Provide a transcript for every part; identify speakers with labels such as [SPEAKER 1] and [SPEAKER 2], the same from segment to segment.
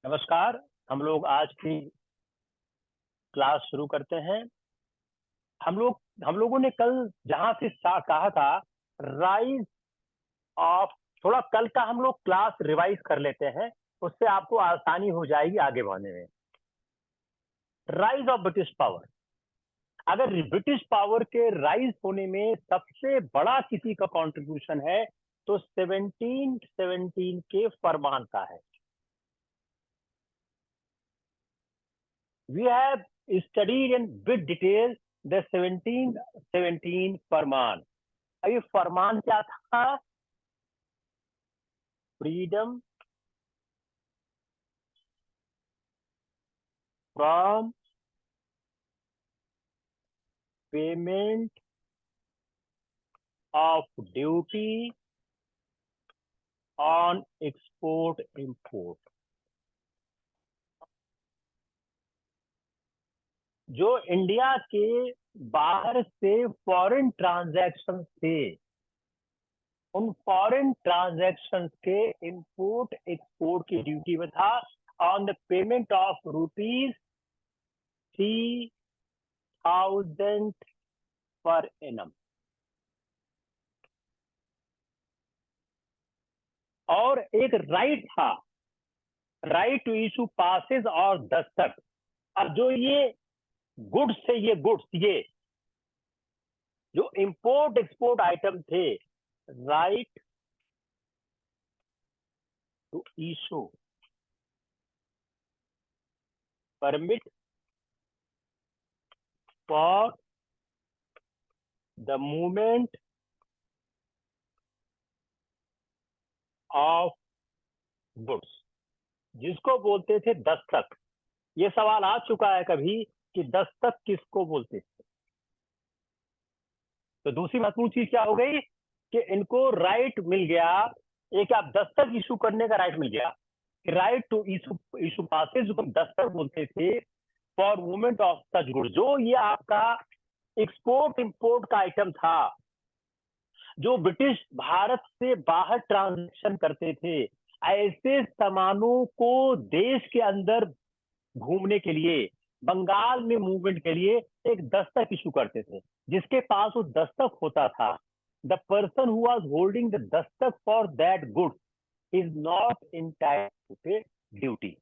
[SPEAKER 1] नमस्कार। हम लोग आज की क्लास शुरू करते हैं। हम लोगों ने कल जहां से कहा था, राइज ऑफ, थोड़ा कल का हम लोग क्लास रिवाइज कर लेते हैं, उससे आपको आसानी हो जाएगी आगे बढ़ने में। Rise of British power. अगर ब्रिटिश पावर के राइज होने में सबसे बड़ा किसी का कंट्रीब्यूशन है तो 1717 के फरमान का है। We have studied in bit detail the 1717 फरमान। अब ये फरमान क्या था? Freedom from payment of duty on export import. जो इंडिया के बाहर से फॉरेन ट्रांजैक्शन थे, उन फॉरेन ट्रांजैक्शन के इंपोर्ट एक्सपोर्ट की ड्यूटी में था on the payment of rupees 3000 per annum. और एक राइट था, राइट टू इशू पासेस और दस्तक। अब जो ये गुड्स थे, ये गुड्स, ये जो इंपोर्ट एक्सपोर्ट आइटम थे, right to issue permit for the movement of goods, जिसको बोलते थे दस्तक। ये सवाल आ चुका है कभी कि दस्तक किसको बोलते थे। तो दूसरी महत्वपूर्ण चीज क्या हो गई कि इनको राइट मिल गया, एक आप दस्तक इशू करने का राइट मिल गया, right to issue issue passes, जो दस्तक बोलते थे, for movement of such good. जो ये आपका एक्सपोर्ट इंपोर्ट का आइटम था, जो ब्रिटिश भारत से बाहर ट्रांजैक्शन करते थे, ऐसे सामानों को देश के अंदर घूमने के लिए, बंगाल में मूवमेंट के लिए एक दस्तक इशू करते थे। जिसके पास वो दस्तक होता था, the person who was holding the dastak for that good is not entitled to pay duty.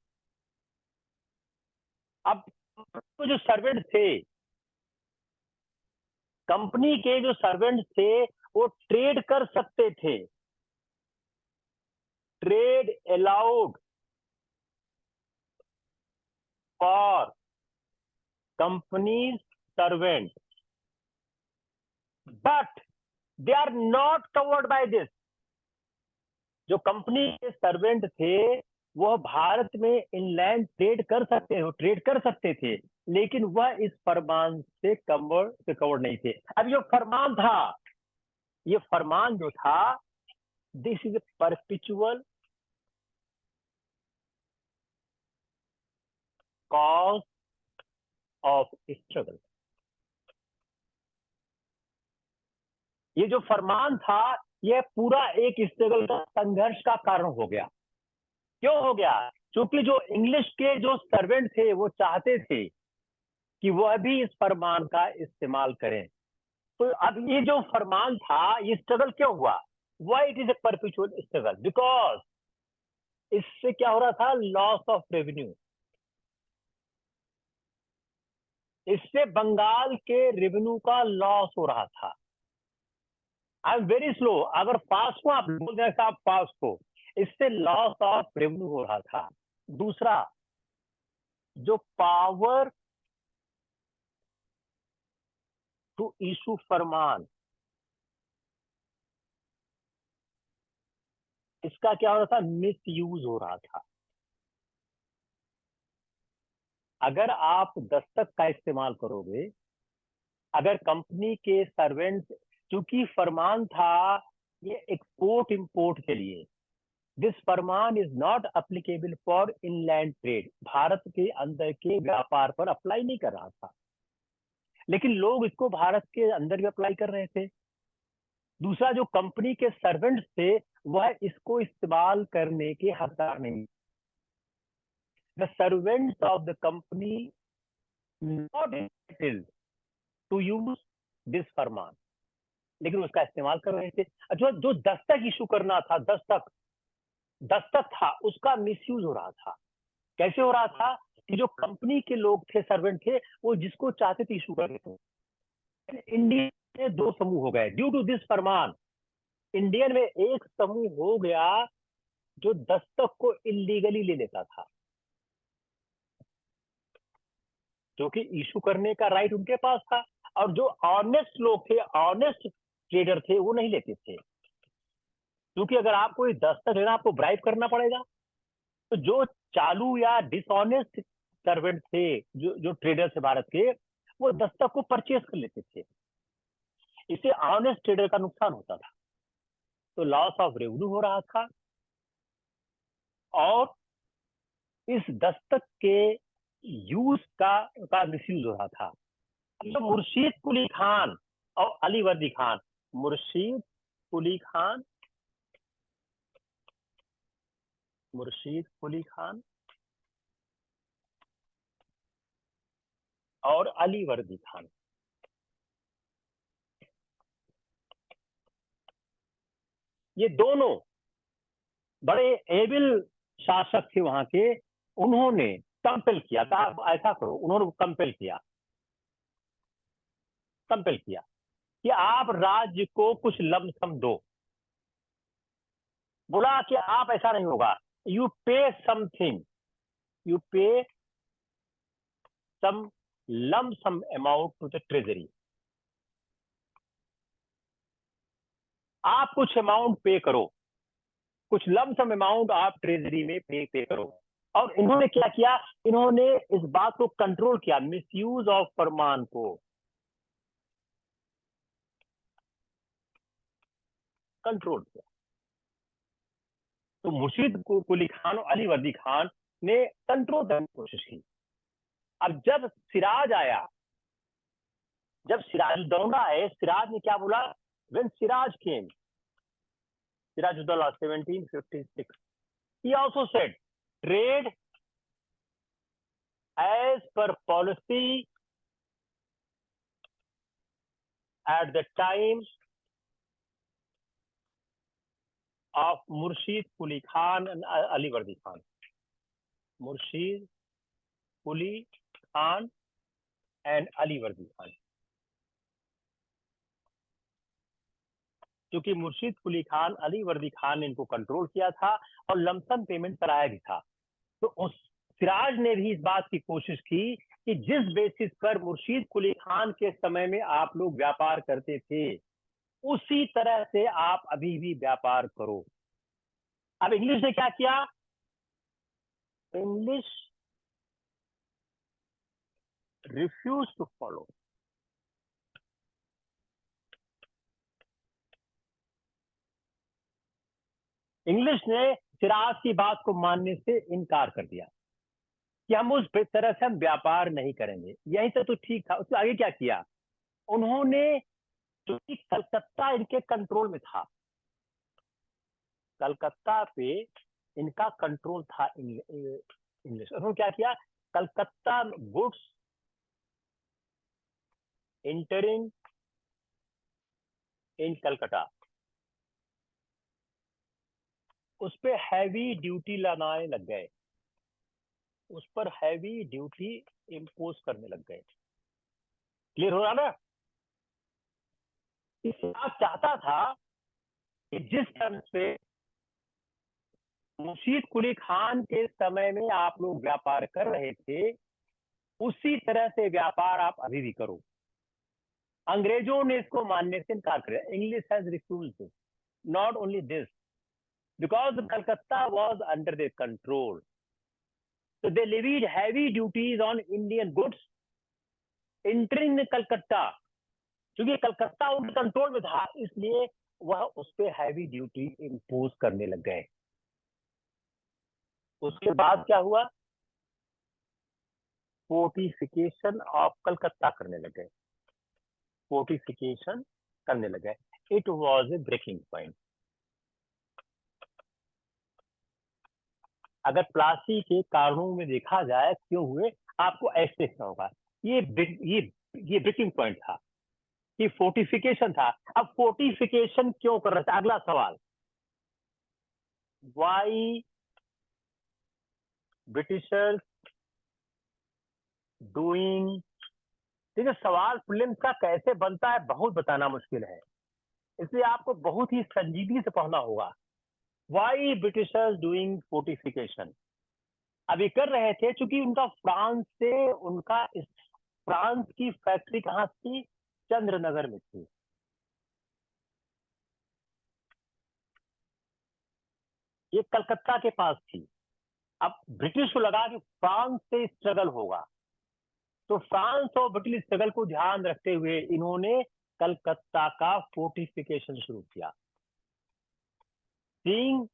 [SPEAKER 1] अब तो जो सर्वेंट थे, कंपनी के जो सर्वेंट थे, वो ट्रेड कर सकते थे, trade allowed for company servant, but they are not covered by this. जो कंपनी के सर्वेंट थे, वह भारत में इनलैंड ट्रेड कर सकते थे, लेकिन वह इस फरमान से कवर्ड नहीं थे। अब ये फरमान था, ये फरमान जो था, this is a perpetual cause of struggle. ये जो फरमान था, यह पूरा एक स्ट्रगल का, संघर्ष का कारण हो गया। क्यों हो गया? क्योंकि जो इंग्लिश के जो सर्वेंट थे, वो चाहते थे कि वह भी इस फरमान का इस्तेमाल करें। तो अब ये जो फरमान था, ये स्ट्रगल क्यों हुआ? Why it is a perpetual struggle? Because इससे क्या हो रहा था? Loss of revenue. इससे बंगाल के रेवेन्यू का लॉस हो रहा था। आई एम वेरी स्लो, अगर फास्ट हो आप बोल दें आप फास्ट हो। इससे लॉस ऑफ रेवेन्यू हो रहा था। दूसरा, जो पावर टू इशू फरमान, इसका क्या हो रहा था? मिस यूज हो रहा था। अगर आप दस्तक का इस्तेमाल करोगे, अगर कंपनी के सर्वेंट, चूंकि फरमान था ये एक्सपोर्ट इंपोर्ट के लिए, this Farman is not applicable for inland trade, Bharat के अंदर के व्यापार पर अप्लाई नहीं कर रहा था, लेकिन लोग इसको भारत के अंदर भी अप्लाई कर रहे थे। दूसरा, जो कंपनी के सर्वेंट्स थे, वह इसको इस्तेमाल करने के हकदार नहीं। The servants of the company not entitled to use this farman, लेकिन उसका इस्तेमाल कर रहे थे। जो जो दस्तक इशू करना था, दस्तक दस्तक था, उसका मिसयूज हो रहा था। कैसे हो रहा था कि जो कंपनी के लोग थे, सर्वेंट थे, वो जिसको चाहते थे इशू कर देते। इंडिया में दो समूह हो गए ड्यू टू दिस फरमान। इंडियन में एक समूह हो गया जो दस्तक को इलीगली ले लेता था, जो कि इशू करने का राइट उनके पास था, और जो ऑनेस्ट लोग थे, ऑनेस्ट ट्रेडर थे, वो नहीं लेते थे। क्योंकि अगर आपको ये दस्तक लेना, आपको ब्राइब करना पड़ेगा। तो जो चालू या डिसऑनेस्ट सर्वेंट थे, जो ट्रेडर थे भारत के, वो दस्तक को परचेज कर लेते थे। इससे ऑनेस्ट ट्रेडर का नुकसान होता था, तो लॉस ऑफ रेवेन्यू हो रहा था, और इस दस्तक के यूज का मिसयूज हो रहा था। तो मुर्शीद कुली खान और अली वर्दी खान, मुर्शीद कुली खान, मुर्शीद कुली खान और अली वर्दी खान, ये दोनों बड़े एबल शासक थे वहां के। उन्होंने कंपेल किया था, आप ऐसा करो, उन्होंने कंपेल किया कि आप राज्य को कुछ लमसम दो। बोला कि आप, ऐसा नहीं होगा, यू पे something, you pay some lump sum amount to the treasury. आप कुछ अमाउंट पे करो, कुछ लमसम अमाउंट आप ट्रेजरी में पे करो। और इन्होंने क्या किया, इन्होंने इस बात को कंट्रोल किया, मिसयूज ऑफ फरमान को कंट्रोल किया। तो मुर्शीद कुली खान और अली वर्दी खान ने कंट्रोल करने की कोशिश की। अब जब सिराज आया, जब सिराजुद्दौला आए, सिराज ने क्या बोला, when Siraj came, Sirajuddaulah 1756, he also said trade as per policy at the time of Murshid Quli Khan and Ali Wardi Khan. Murshid Quli Khan and Ali Wardi Khan. क्योंकि मुर्शीद कुली खान, अली वर्दी खान ने इनको कंट्रोल किया था और लमसम पेमेंट कराया भी था। तो उस सिराज ने भी इस बात की कोशिश की कि जिस बेसिस पर मुर्शीद कुली खान के समय में आप लोग व्यापार करते थे, उसी तरह से आप अभी भी व्यापार करो। अब इंग्लिश ने क्या किया, English refuse to follow. English ने सिराज की बात को मानने से इनकार कर दिया कि हम उस तरह से हम व्यापार नहीं करेंगे। यहीं से तो ठीक था। उसके आगे क्या किया उन्होंने, क्योंकि कलकत्ता इनके कंट्रोल में था, कलकत्ता पे इनका कंट्रोल था इंग्लिश। उन्होंने क्या किया, Calcutta goods entering in Calcutta, उस पर हैवी ड्यूटी लगाने लग गए, उस पर हैवी ड्यूटी इम्पोज करने लग गए। क्लियर हो रहा ना। आप चाहता था कि जिस तरह से मुर्शीद कुली खान के समय में आप लोग व्यापार कर रहे थे, उसी तरह से व्यापार आप अभी भी करो। अंग्रेजों ने इसको मानने से इनकार कर दिया। English has refused. Not only this, because Calcutta was under their control, so they levied heavy duties on Indian goods entering Calcutta. क्योंकि कलकत्ता उनके कंट्रोल में था, इसलिए वह उस पर हैवी ड्यूटी इम्पोज करने लग गए। उसके बाद क्या हुआ, फोर्टिफिकेशन ऑफ कलकत्ता करने लग गए, फोर्टिफिकेशन करने लग गए। It was a breaking point. अगर प्लासी के कारणों में देखा जाए क्यों हुए, आपको ऐसे देखना होगा। ये ब्रेकिंग पॉइंट था कि फोर्टिफिकेशन था। अब फोर्टिफिकेशन क्यों कर रहा था, अगला सवाल, वाई ब्रिटिशर्स डूइंग। देखिए, सवाल प्रीलिम्स का कैसे बनता है बहुत बताना मुश्किल है, इसलिए आपको बहुत ही संजीदगी से पढ़ना होगा। वाई ब्रिटिशर्स डूइंग फोर्टिफिकेशन, अभी कर रहे थे क्योंकि उनका फ्रांस से, उनका फ्रांस की फैक्ट्री कहाँ थी, चंद्रनगर में थी। ये कलकत्ता के पास थी। अब ब्रिटिश को लगा कि फ्रांस से स्ट्रगल होगा, तो फ्रांस और ब्रिटिश स्ट्रगल को ध्यान रखते हुए इन्होंने कलकत्ता का फोर्टिफिकेशन शुरू किया। Seeing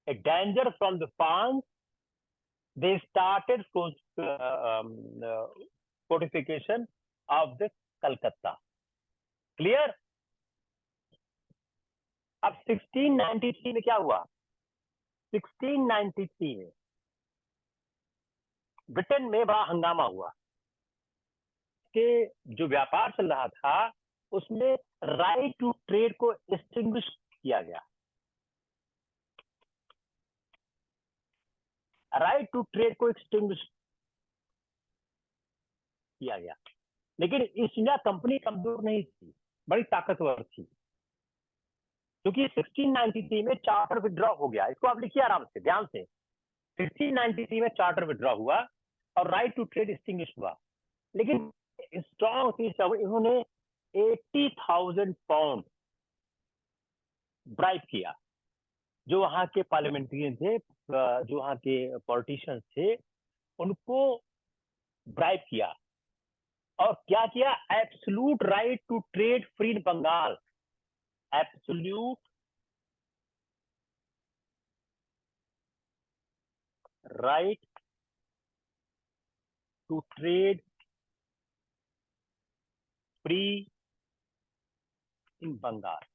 [SPEAKER 1] a danger from the France, they started fortification of the Calcutta. Clear? अब 1693 में क्या हुआ, 1693 में ब्रिटेन में बड़ा हंगामा हुआ कि जो व्यापार चल रहा था उसमें राइट टू ट्रेड को एक्सटिंग्विश किया गया। राइट टू ट्रेड को एक्सटिंग्विश किया गया, लेकिन ईस्ट इंडिया कंपनी कमजोर नहीं थी, बड़ी ताकतवर थी, क्योंकि 1693 में चार्टर विड्रॉ हो गया। इसको आप लिखिए आराम से, ध्यान से। 1693 में चार्टर विड्रॉ हुआ और राइट टू ट्रेड एक्सटिंग्विश हुआ, लेकिन स्ट्रॉन्ग थी। इन्होंने 80,000 पाउंड ब्राइब किया। जो वहां के पार्लियामेंटेरियन थे, जो वहां के पॉलिटिशियंस थे, उनको ब्राइब किया। और क्या किया, absolute right to trade free in Bengal, absolute right to trade free in Bengal,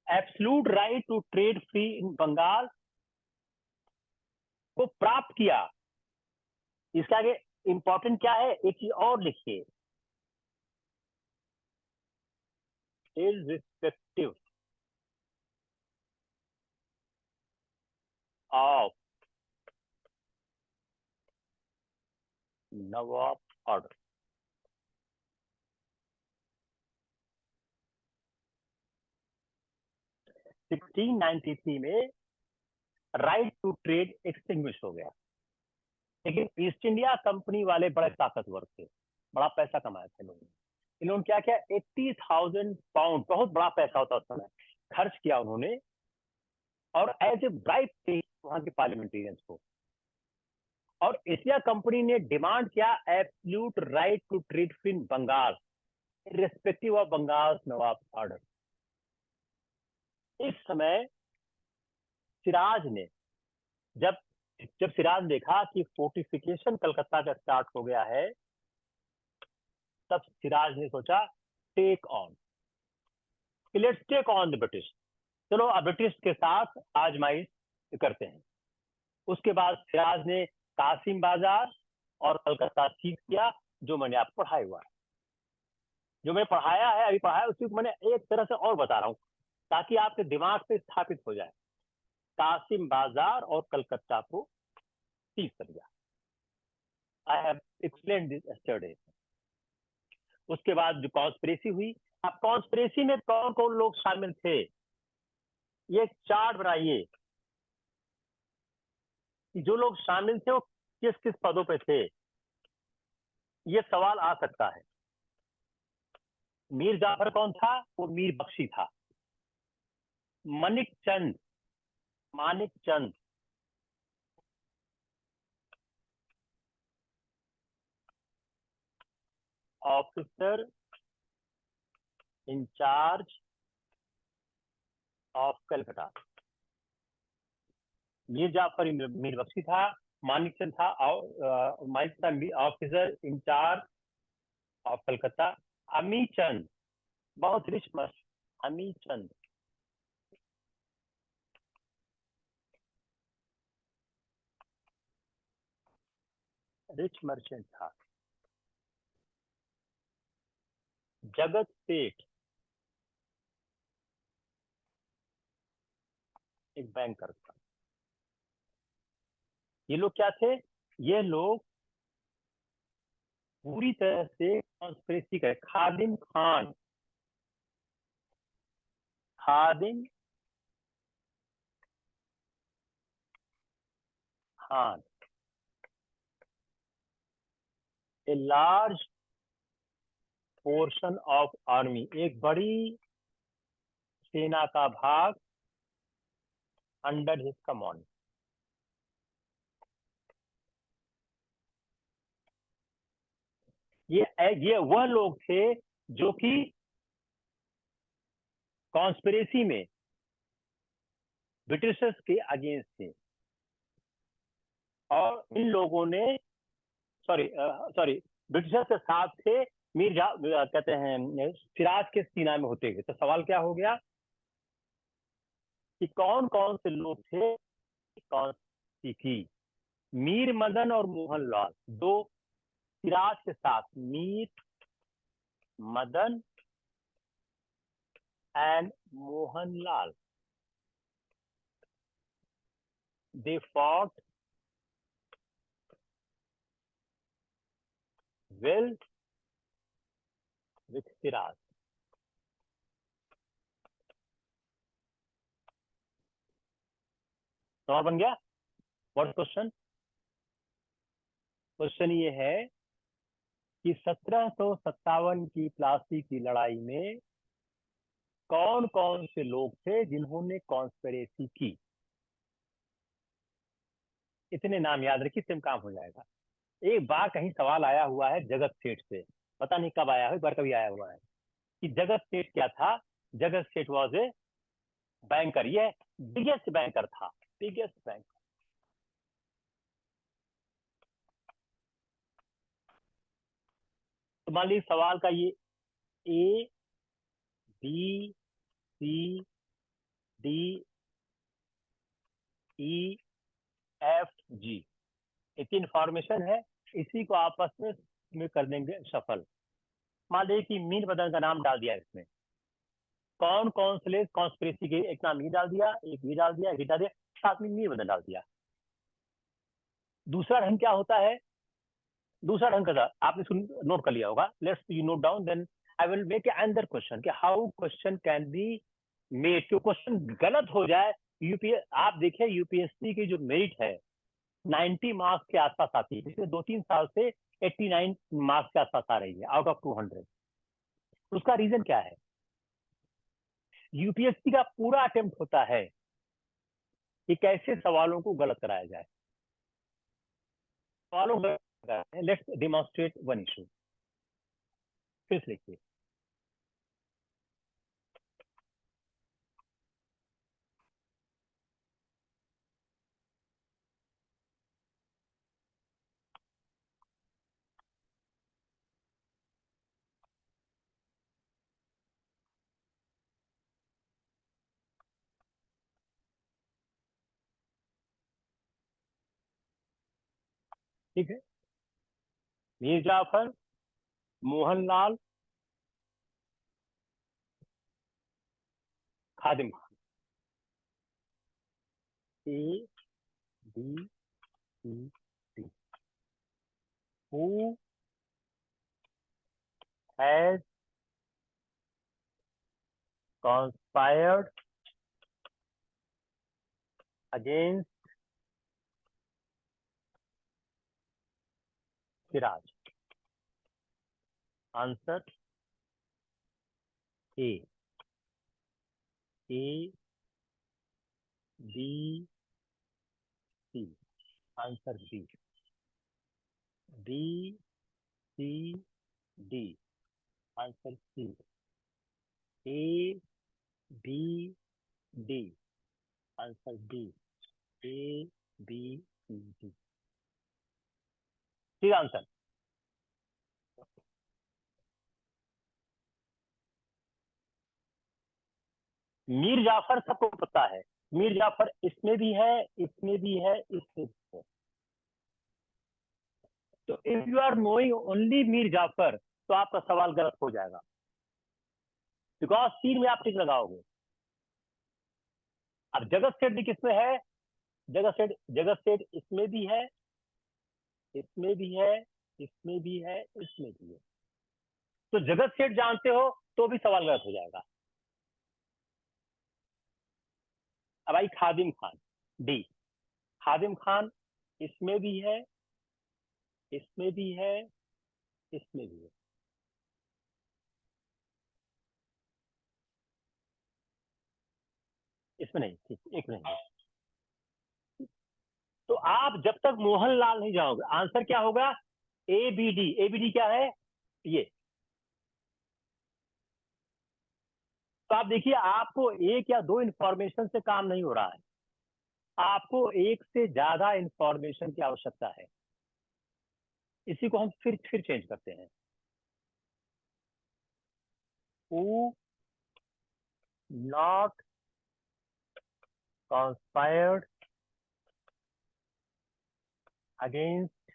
[SPEAKER 1] absolute right to trade free in Bengal को प्राप्त किया। इसका आगे इंपॉर्टेंट क्या है, एक चीज और लिखिए, irrespective of Nawab order. Sixteen 1993 में राइट टू ट्रेड एक्सटिंग्विश हो गया, लेकिन ईस्ट इंडिया कंपनी वाले बड़े ताकतवर थे, बड़ा पैसा कमाए थे लोगों ने। इन्होंने क्या किया, 80,000 पाउंड, बहुत बड़ा पैसा होता उस समय, खर्च किया उन्होंने, और एज ए ब्राइब थे वहां के पार्लियामेंटेरियंस को। और एशिया कंपनी ने डिमांड किया absolute right to trade free in Bengal, irrespective of Bengal nawab order. इस समय सिराज ने, जब जब सिराज देखा कि फोर्टिफिकेशन कलकत्ता का स्टार्ट हो गया है, तब सिराज ने सोचा take on, let's take on the British, चलो अब ब्रिटिश के साथ आजमाइश करते हैं। उसके बाद सिराज ने कासिम बाजार और कलकत्ता सीज किया, जो मैंने आपको पढ़ाया हुआ है, जो मैं पढ़ाया है अभी पढ़ाया, उसी को मैंने एक तरह से और बता रहा हूँ ताकि आपके दिमाग पे स्थापित हो जाए। कासिम बाजार और कलकत्ता को सीज कर दिया। I have explain this yesterday. उसके बाद जो कॉन्स्पिरेसी हुई, अब कॉन्स्पिरेसी में कौन कौन लोग शामिल थे, ये चार्ट बनाइए कि जो लोग शामिल थे वो किस किस पदों पे थे, ये सवाल आ सकता है। मीर जाफर कौन था, वो मीर बख्शी था। Manik Chand, Manik Chand officer in charge of Calcutta. Mir Jafar Mir Bakhshi था, मानिक चंद था ऑफिसर इंचार्ज ऑफ कलकत्ता। अमी चंद, बहुत रिच मस्ट, अमी चंद रिच मर्चेंट था। जगत सेठ एक बैंकर था। ये लोग क्या थे? ये लोग पूरी तरह से कॉन्स्पिरेसी करे। Khadim Khan, Khadim Khan, a large portion of army, एक बड़ी सेना का भाग अंडर हिज कमांड। ये वह लोग थे जो कि कॉन्स्पिरेसी में ब्रिटिशर्स के अगेंस्ट थे। और इन लोगों ने सॉरी ब्रिटिशर्स के साथ थे। कहते हैं सिराज के सीना में होते हुए। तो सवाल क्या हो गया कि कौन कौन से लोग थे? कौन सी थी? मीर मदन और मोहनलाल, दो सिराज के साथ, Mir Madan and Mohanlal, they fought well with Siraj. सवाल बन गया। What question? क्वेश्चन ये है कि 1757 की प्लासी की लड़ाई में कौन कौन से लोग थे जिन्होंने कॉन्स्पिरेसी की? इतने नाम याद रखिए, सिम काम हो जाएगा। एक बार कहीं सवाल आया हुआ है जगत सेठ से, पता नहीं कब आया है, एक बार कभी आया हुआ है कि जगत सेठ क्या था। Jagat Seth was a banker. ये बिगेस्ट बैंकर था, बिगेस्ट बैंक। तो मान लीजिए सवाल का ये A B C D E F G, एक इंफॉर्मेशन है, इसी को आपस में कर देंगे सफल। मान लीजिए कि मीर बदन का नाम डाल दिया इसमें, कौन कौन से कॉन्स्पिरेसी के, एक नाम ये डाल दिया, एक ये डाल दिया, एक ये डाल दिया, साथ में मीर बदन डाल दिया। दूसरा ढंग क्या होता है? दूसरा ढंग का आपने सुन नोट कर लिया होगा। Let's you note down, then I will make another question कि how question can be made. जो क्वेश्चन गलत हो जाए, यूपीएस आप देखिए यूपीएससी की जो मेरिट है 90 मार्क्स के आसपास आती है। पिछले 2-3 साल से 89 मार्क्स के आसपास आ रही है आउट ऑफ 200। उसका रीजन क्या है? यूपीएससी का पूरा अटेम्प्ट होता है कि कैसे सवालों को गलत कराया जाए। सवालों को लेट्स डेमोन्स्ट्रेट वन इशू। फिर से लिखिए। ठीक है। Mir Jafar, Mohanlal, Khadim Khan, A B C D. Who has conspired against Siraj? Answer A. A, B, C. Answer B. B, C, D. Answer C. A, B, D. Answer B. A, B, C, D. ठीक answer. Mir Jafar सबको पता है, मीर जाफर इसमें भी है, इसमें भी है, इसमें भी है। तो if you are knowing only Mir Jafar तो आपका सवाल गलत हो जाएगा, बिकॉज सीन में आप टिक लगाओगे। अब जगत सेठ भी किसमें है? जगत सेठ इसमें भी है, इसमें भी है, इसमें भी है, इसमें भी है। तो जगत सेठ जानते हो तो भी सवाल गलत हो जाएगा। अब आई खादिम खान, डी। खादिम खान इसमें भी है, इसमें भी है, इसमें भी है। इसमें नहीं, ठीक, एक मिनट। तो आप जब तक मोहनलाल नहीं जाओगे, आंसर क्या होगा? एबीडी। एबीडी क्या है? ये। तो आप देखिए, आपको एक या दो इंफॉर्मेशन से काम नहीं हो रहा है, आपको एक से ज्यादा इंफॉर्मेशन की आवश्यकता है। इसी को हम फिर चेंज करते हैं। हु नॉट conspired against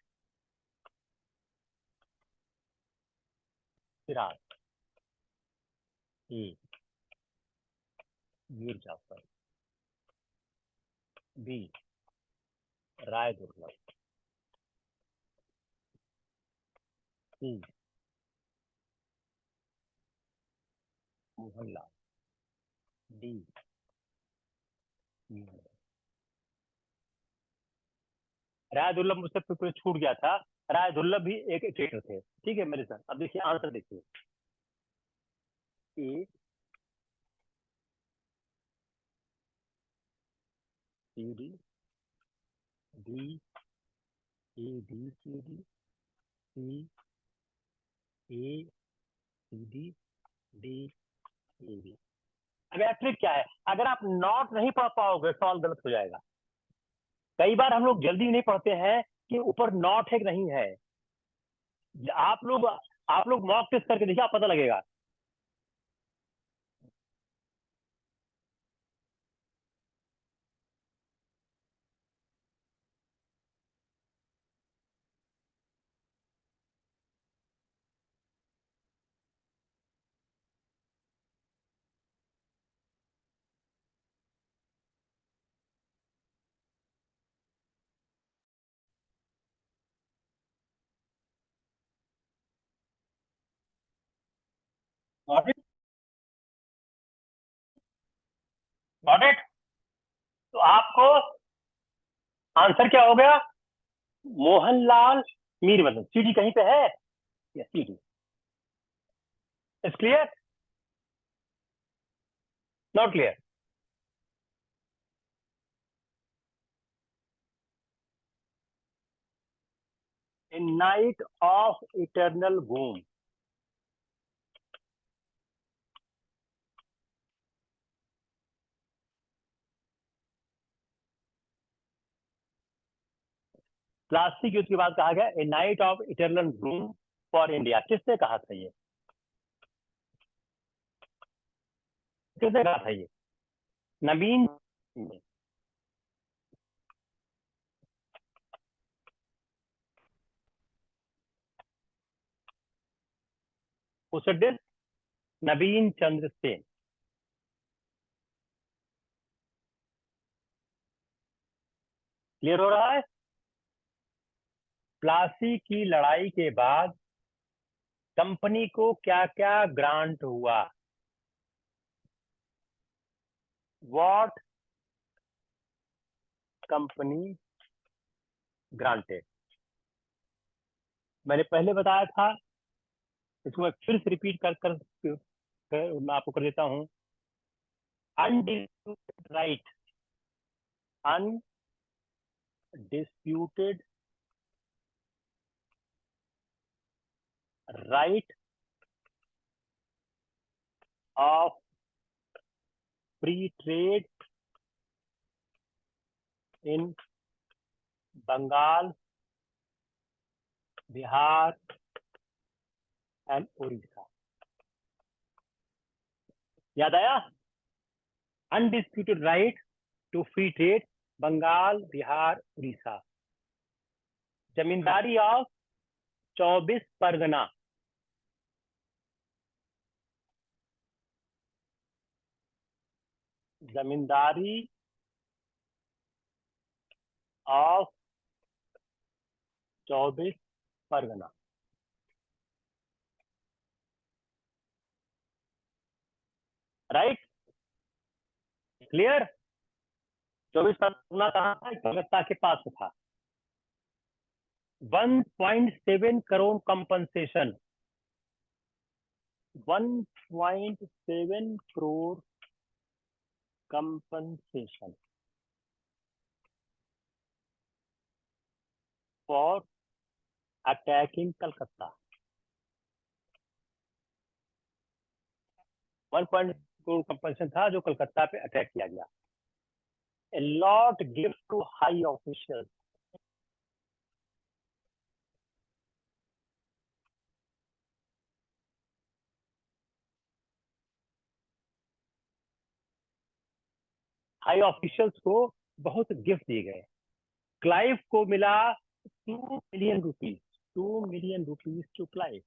[SPEAKER 1] फिराज? A Mir Jafar, B Rai Durlabh, C Mohanlal, D राय दुर्लभ मुझसे कुछ छूट गया था। राय दुर्लभ भी एक एक्टर थे, ठीक है मेरे साथ। अब देखिए आंसर देखिए, A C D, D A B C D, C A C D, D A B. अब यार ट्रिक क्या है, अगर आप नॉट नहीं पढ़ पाओगे सवाल गलत हो जाएगा। कई बार हम लोग जल्दी नहीं पढ़ते हैं कि ऊपर नॉट है कि नहीं है। आप लोग मॉक टेस्ट करके देखिए, आप पता लगेगा। Got it? Got it? तो आपको आंसर क्या हो गया? मोहनलाल मीर मतलब सीडी कहीं पे है? या CD is clear? Not clear? In night of eternal वूम, प्लास्टिक युद्ध के बाद कहा गया ए नाइट ऑफ इटर्नल वूम फॉर इंडिया। किसने कहा था ये? किसने कहा था ये? नवीन मुसद्दिस, नवीन चंद्र सेन। क्लियर हो रहा है? प्लासी की लड़ाई के बाद कंपनी को क्या क्या ग्रांट हुआ? What company granted? मैंने पहले बताया था, इसको मैं फिर से रिपीट मैं आपको कर देता हूं। Undisputed right, undisputed right of free trade in Bengal, Bihar and Orissa. याद आया? Undisputed right to free trade, Bengal, Bihar, Orissa. Zamindari of 24 Pargana, zamindari of 24 Pargana. Right, clear. 24 Pargana कहाँ था? कलकत्ता के पास था। 1.7 crore compensation, 1.7 crore compensation for attacking Calcutta. 1 crore compensation था जो कलकत्ता पे अटैक किया गया। A lot gift to high officials, high officials को बहुत गिफ्ट दिए गए। क्लाइव को मिला 2 million rupees, 2 million rupees to Clive.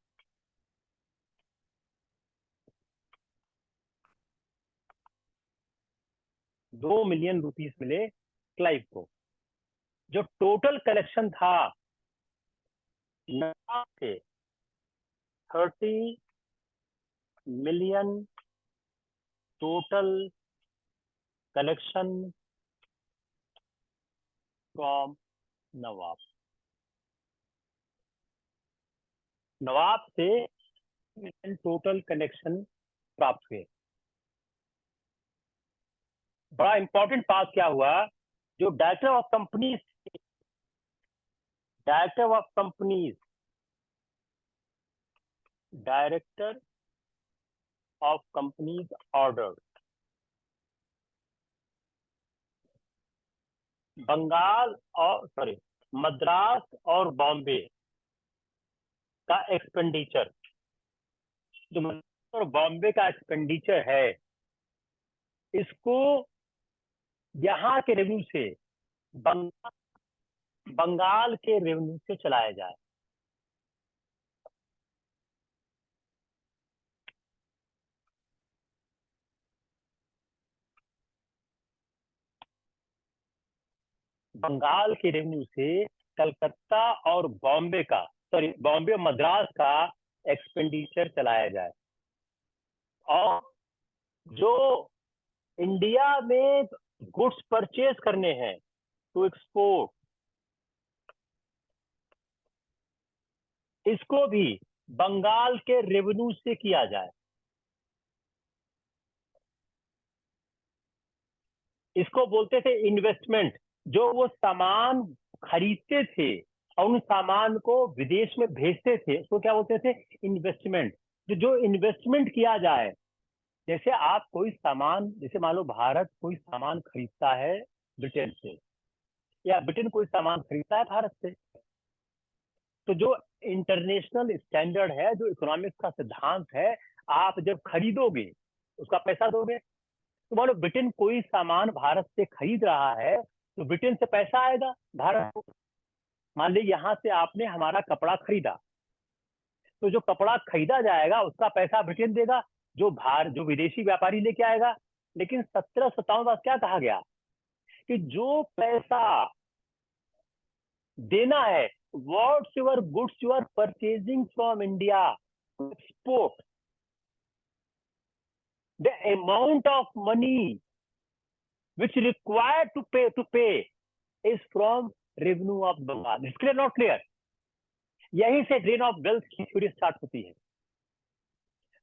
[SPEAKER 1] $2 million मिले क्लाइव को। जो टोटल कलेक्शन था नवाब से 30 million total collection from nawab. नवाब से मिलियन टोटल कलेक्शन प्राप्त हुए। बड़ा इंपॉर्टेंट पास क्या हुआ? जो director of companies, director of companies, director of companies order Bengal और मद्रास और बॉम्बे का एक्सपेंडिचर, जो मद्रास और बॉम्बे का एक्सपेंडिचर है, इसको यहाँ के रेवेन्यू से बंगाल के रेवेन्यू से चलाया जाए। बंगाल के रेवेन्यू से कलकत्ता और बॉम्बे का, बॉम्बे और मद्रास का एक्सपेंडिचर चलाया जाए। और जो इंडिया में गुड्स परचेज करने हैं टू एक्सपोर्ट, इसको भी बंगाल के रेवेन्यू से किया जाए। इसको बोलते थे इन्वेस्टमेंट। जो वो सामान खरीदते थे और उन सामान को विदेश में भेजते थे, उसको क्या बोलते थे? इन्वेस्टमेंट। जो इन्वेस्टमेंट किया जाए, जैसे आप कोई सामान, जैसे मान लो भारत कोई सामान खरीदता है ब्रिटेन से, या ब्रिटेन कोई सामान खरीदता है भारत से, तो जो इंटरनेशनल स्टैंडर्ड है, जो इकोनॉमिक्स का सिद्धांत है, आप जब खरीदोगे उसका पैसा दोगे। तो मान लो ब्रिटेन कोई सामान भारत से खरीद रहा है, तो ब्रिटेन से पैसा आएगा भारत को। मान ली यहाँ से आपने हमारा कपड़ा खरीदा, तो जो कपड़ा खरीदा जाएगा उसका पैसा ब्रिटेन देगा, जो विदेशी व्यापारी लेके आएगा। लेकिन 1757 में क्या कहा गया कि जो पैसा देना है, what's your goods you are purchasing from India export, the amount of money which required to pay is from revenue of Bengal. Is clear not clear? यहीं से ड्रेन ऑफ वेल्थ की थ्योरी स्टार्ट होती है।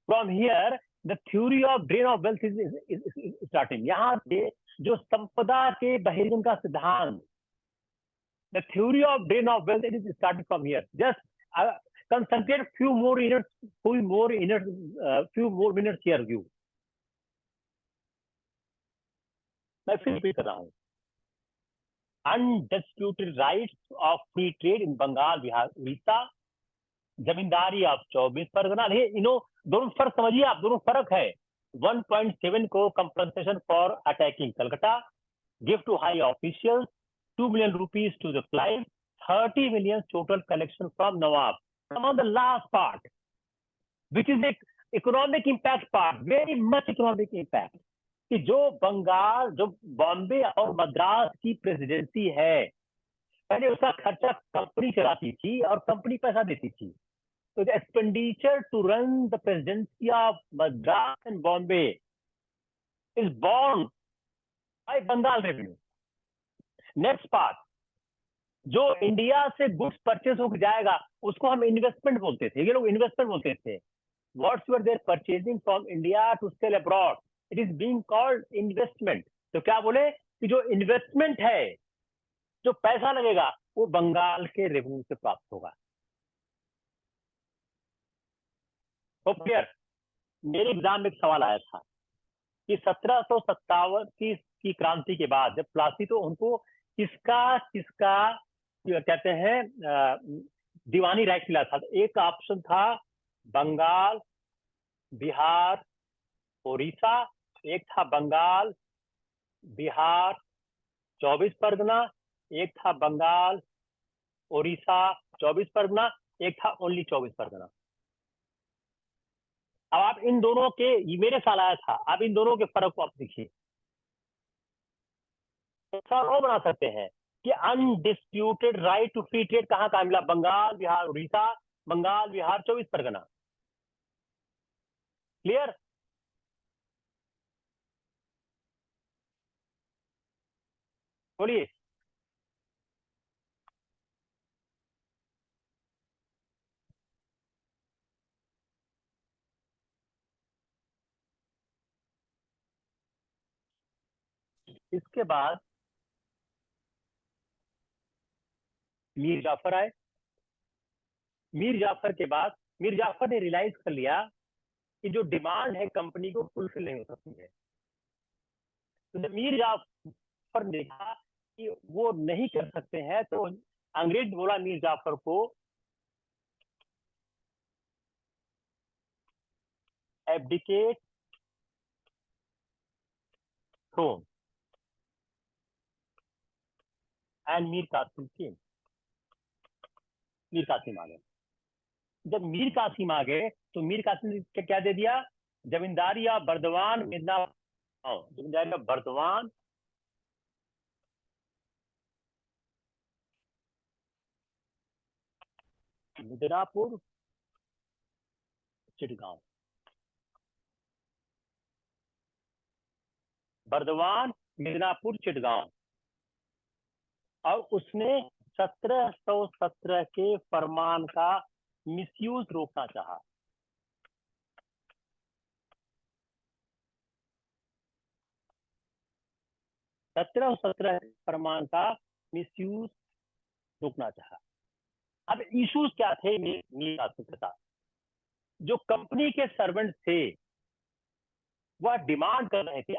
[SPEAKER 1] From here the theory of drain of wealth is starting. यहाँ से जो संपदा के बहिर्गमन का सिद्धांत, the theory of drain of wealth is starting from here. Just concentrate few more minutes here view। मैं फिर रिपीट कर रहा हूँ। Undisputed rights of free trade in Bengal, Bihar, Orissa, zamindari of 24 Pargana. इनो दोनों फर्क समझिए आप, दोनों फर्क है। 1.7 को compensation for attacking Calcutta, gift to high officials, 2 million rupees to the client, 30 million total collection from nawab. come on the last part, which is the economic impact part, very much economic impact. कि जो बंगाल, जो बॉम्बे और मद्रास की presidency है, पहले उसका खर्चा company चलाती थी और कंपनी पैसा देती थी. So the expenditure to run the presidency of Madras and Bombay is borne by Bengal revenue. Next part, जो इंडिया से गुड्स परचेज होकर जाएगा उसको हम इन्वेस्टमेंट बोलते थे. ये लोग इन्वेस्टमेंट बोलते थे. Whatsoever they are purchasing from India to sell abroad, it is being called investment. तो क्या बोले कि जो इन्वेस्टमेंट है, जो पैसा लगेगा, वो बंगाल के रेवेन्यू से प्राप्त होगा. तो क्लियर. मेरे एग्जाम में एक सवाल आया था कि 1757 की क्रांति के बाद जब प्लासी, तो उनको किसका किसका कहते हैं दीवानी राइट मिला था. एक ऑप्शन था बंगाल, बिहार, उड़ीसा. एक था बंगाल, बिहार, 24 परगना. एक था बंगाल, उड़ीसा, 24 परगना. एक था ओनली 24 परगना. अब आप इन दोनों के, ये मेरे साल आया था, आप इन दोनों के फर्क को आप देखिए. वो बना सकते हैं कि undisputed right to free trade कहाँ कहाँ मिला? बंगाल, बिहार, उड़ीसा. बंगाल, बिहार, 24 परगना. क्लियर. बोलिए. इसके बाद मीर जाफर आए. मीर जाफर के बाद मीर जाफर ने रियलाइज कर लिया कि जो डिमांड है कंपनी को फुलफिल नहीं हो सकती है. तो जब मीर जाफर ने देखा कि वो नहीं कर सकते हैं, तो अंग्रेज बोला मीर जाफर को, abdicate throne. And Mir Qasim came. Mir Qasim आ गए. जब मीर कासिम आ गए तो मीर कासिम ने क्या दे दिया? जमींदारी या बर्दवान जमींदारी या बर्दवान, मिदनापुर, चिटगांव. बर्दवान, मिदनापुर, चिटगांव. और उसने 1717 के फरमान का मिसयूज रोकना चाहा. 1717 फरमान का मिसयूज रोकना चाहा. अब इश्यूज क्या थे मीर कासिम के साथ? जो कंपनी के सर्वेंट थे वह डिमांड कर रहे थे.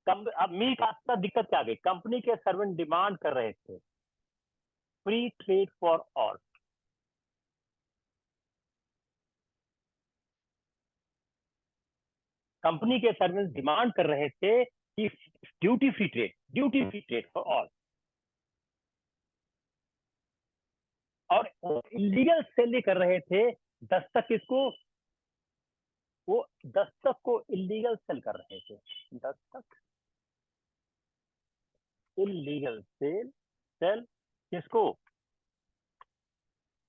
[SPEAKER 1] अब मीर कासिम का दिक्कत क्या गई? कंपनी के सर्वेंट डिमांड कर रहे थे free trade for all. Company के सर्वेंट डिमांड कर रहे थे कि duty free trade for all. और इलीगल सेल कर रहे थे. दस्तक किसको? वो दस्तक को इलीगल सेल कर रहे थे. दस्तक इलीगल सेल किसको?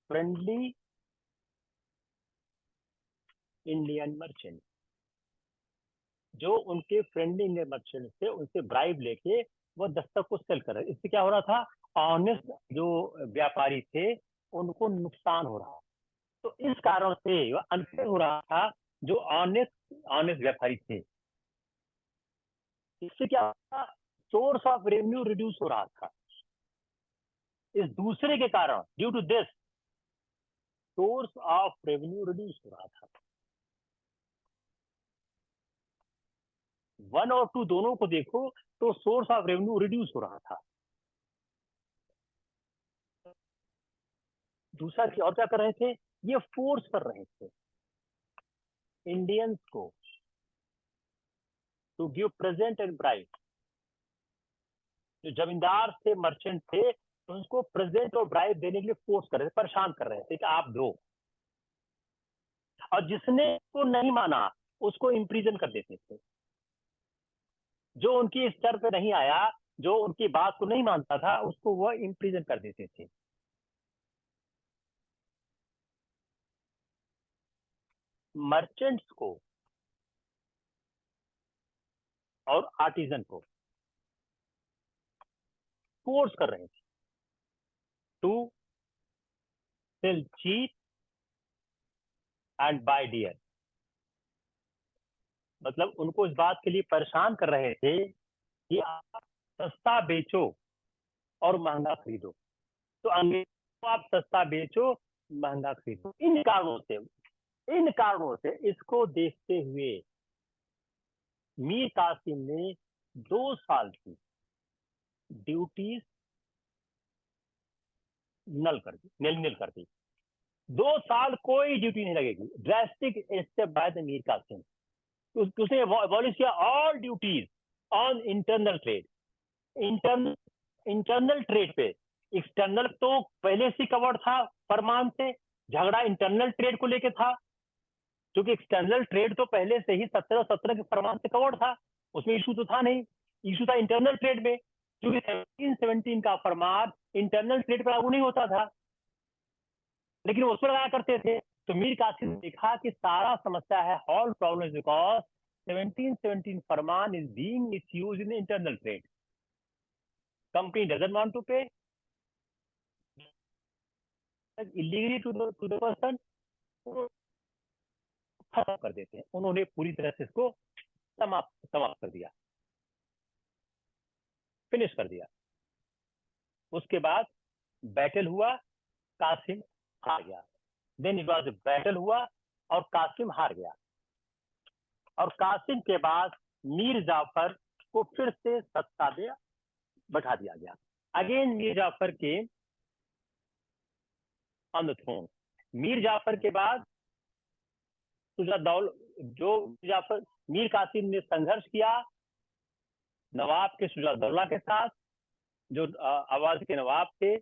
[SPEAKER 1] Friendly Indian merchant. जो उनके फ्रेंडली इंडियन मर्चेंट थे उनसे ब्राइब लेके वो दस्तक को सेल कर रहे. इससे क्या हो रहा था? ऑनेस्ट जो व्यापारी थे उनको नुकसान हो रहा. तो इस कारण से अनफेयर हो रहा था जो ऑनेस्ट व्यापारी थे. इससे क्या होता? सोर्स ऑफ रेवेन्यू रिड्यूस हो रहा था. इस दूसरे के कारण, due to this, source of revenue reduce हो रहा था. 1 और 2 दोनों को देखो तो सोर्स ऑफ रेवेन्यू रिड्यूस हो रहा था. दूसरा की और क्या कर रहे थे? ये फोर्स कर रहे थे इंडियंस को to give present and bribe. जो जमींदार थे, मर्चेंट थे, तो उनको प्रेजेंट और ब्राइब देने के लिए फोर्स कर रहे थे, परेशान कर रहे थे कि आप दो. और जिसने को नहीं माना उसको इम्प्रिजन कर देते थे। जो उनकी स्तर पे नहीं आया, जो उनकी बात को नहीं मानता था, उसको वह इम्प्रिजन कर देते थे। मर्चेंट्स को और आर्टिजन को फोर्स कर रहे थे to sell cheap and buy dear. मतलब उनको इस बात के लिए परेशान कर रहे थे कि आप सस्ता बेचो और महंगा खरीदो। तो अंग्रेजों को आप सस्ता बेचो, महंगा खरीदो। इन कारणों से इसको देखते हुए मीर कासिम ने 2 साल की ड्यूटीज निल कर दी। 2 साल कोई ड्यूटी नहीं लगेगी। Drastic step by the Mir Kasim. उसने अबॉलिश किया all duties on internal trade. Internal trade पे, एक्सटर्नल तो पहले से कवर्ड था फरमान से, झगड़ा इंटरनल ट्रेड को लेके था, क्योंकि एक्सटर्नल ट्रेड तो पहले से ही 1717 के फरमान से कवर्ड था, उसमें इशू तो था नहीं। इशू था इंटरनल ट्रेड में, क्योंकि 1717 का फरमान इंटरनल ट्रेड पर लागू नहीं होता था, लेकिन उस पर लगाया करते थे। तो मीर कासिम ने देखा कि सारा समस्या है, ऑल प्रॉब्लम बिकॉज 1717 फरमान is being misused in internal trade. Company doesn't want to pay illegally to the person, खत्म कर देते हैं। उन्होंने पूरी तरह से इसको समाप्त कर दिया, फिनिश कर दिया। उसके बाद बैटल हुआ, कासिम हार गया। देन इट वाज बैटल हुआ और कासिम हार गया। और कासिम के बाद मीर जाफर को फिर से सत्ता में बैठा दिया गया। अगेन मीर जाफर के on the throne. Mir Jafar के बाद जो मीर कासिम ने संघर्ष किया नवाब के सुजादौला के साथ, जो अवध के नवाब थे।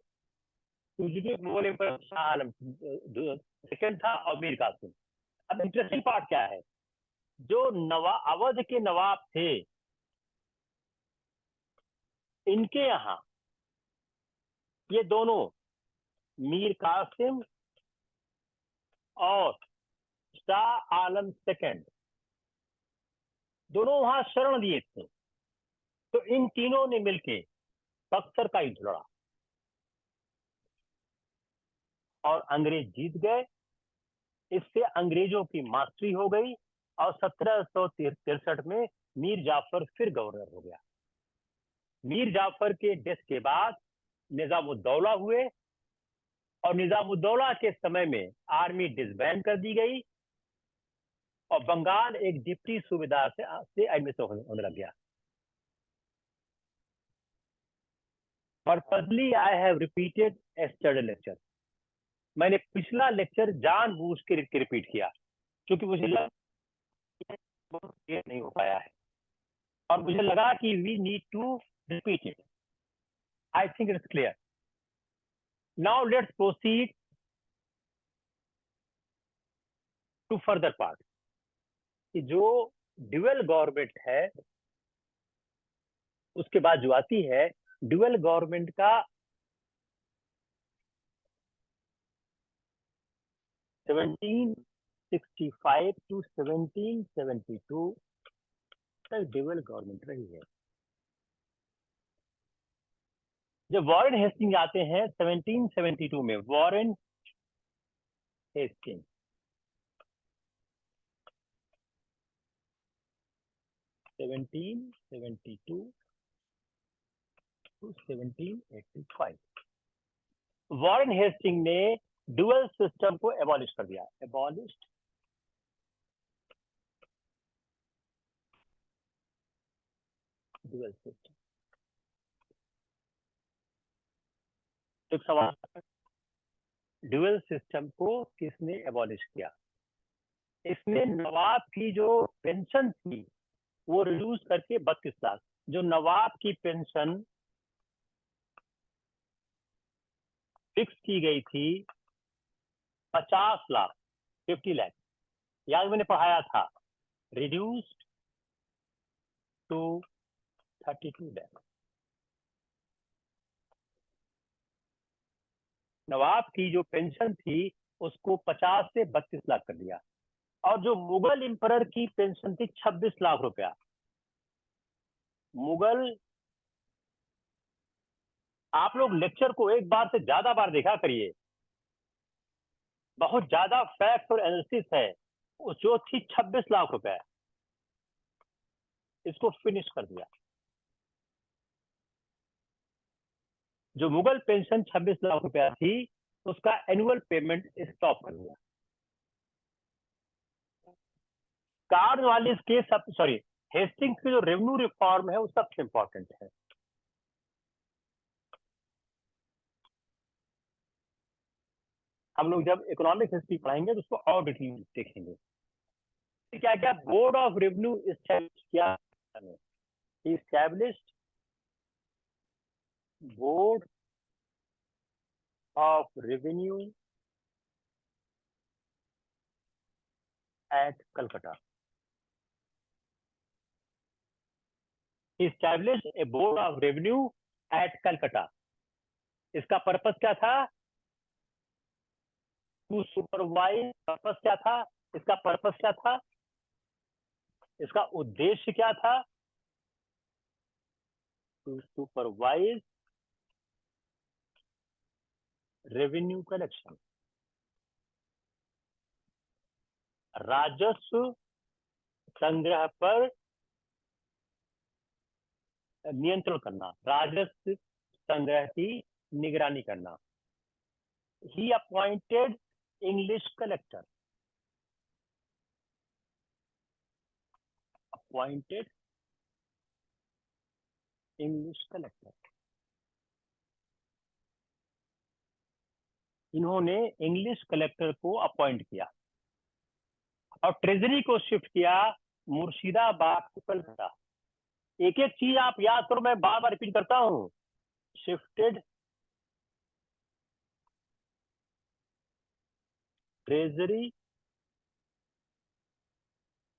[SPEAKER 1] शाह आलम सेकंड था और मीर कासिम। अब इंटरेस्टिंग पार्ट क्या है, जो अवध के नवाब थे, इनके यहाँ ये दोनों मीर कासिम और शाह आलम सेकंड दोनों वहां शरण दिए थे। तो इन तीनों ने मिलकर बक्सर का युद्ध लड़ा और अंग्रेज जीत गए। इससे अंग्रेजों की मास्टरी हो गई और 1763 में मीर जाफर फिर गवर्नर हो गया। मीर जाफर के डेथ के बाद निजामुद्दौला हुए और निजामुद्दौला के समय में आर्मी डिसबैंड कर दी गई और बंगाल एक डिप्टी सूबेदार से एडमिशन होने लग गया। Purposely I have repeated yesterday lecture. मैंने पिछला लेक्चर जानबूझ के रिपीट किया क्योंकि मुझे नहीं हो पाया है और मुझे लगा कि we need to repeat it. I think it's clear. Now let's proceed to further part. कि जो ड्यूअल गवर्नमेंट है उसके बाद जो आती है ड्यूअल गवर्नमेंट का 1765 टू 1772 तक ड्यूअल गवर्नमेंट रही है। जब वॉरेन हेस्टिंग आते हैं 1772 में, Warren Hastings 1772 to 1785। Warren Hastings ने ड्यूअल सिस्टम को एबॉलिश कर दिया। Abolished dual system. एक सवाल, ड्यूअल सिस्टम को किसने एबॉलिश किया? इसने नवाब की जो पेंशन थी वो रिड्यूस करके 32 लाख, जो नवाब की पेंशन फिक्स की गई थी 50 लाख, 50 लाख, याद मैंने पढ़ाया था, रिड्यूस्ड टू 32 डेज। नवाब की जो पेंशन थी उसको 50 से 32 लाख कर दिया, और जो मुगल इंपरर की पेंशन थी 26 लाख रुपया। मुगल, आप लोग लेक्चर को एक बार से ज्यादा बार देखा करिए, बहुत ज्यादा फैक्ट और एनालिसिस है। जो थी 26 लाख रुपए, इसको फिनिश कर दिया। जो मुगल पेंशन 26 लाख रुपया थी, उसका एनुअल पेमेंट स्टॉप कर दिया। कार्नवालिस के सॉरी, हेस्टिंग्स की जो रेवेन्यू रिफॉर्म है वो सबसे इंपॉर्टेंट है। हम लोग जब इकोनॉमिक हिस्ट्री पढ़ाएंगे तो उसको और डिटेल देखेंगे। क्या क्या बोर्ड ऑफ रेवेन्यू इस्टेब्लिश किया, established board of revenue at Calcutta. established a board of revenue at Calcutta। इसका पर्पस क्या था? To supervise. पर्पस क्या था? इसका पर्पस क्या था? इसका उद्देश्य क्या था? टू सुपरवाइज रेवेन्यू कलेक्शन, राजस्व संग्रह पर नियंत्रण करना, राजस्व संग्रह की निगरानी करना। ही appointed English collector, appointed English collector. इन्होंने इंग्लिश कलेक्टर को अपॉइंट किया और ट्रेजरी को शिफ्ट किया मुर्शिदाबाद से कलकत्ता। एक एक चीज आप याद करो, मैं बार बार रिपीट करता हूं। Shifted treasury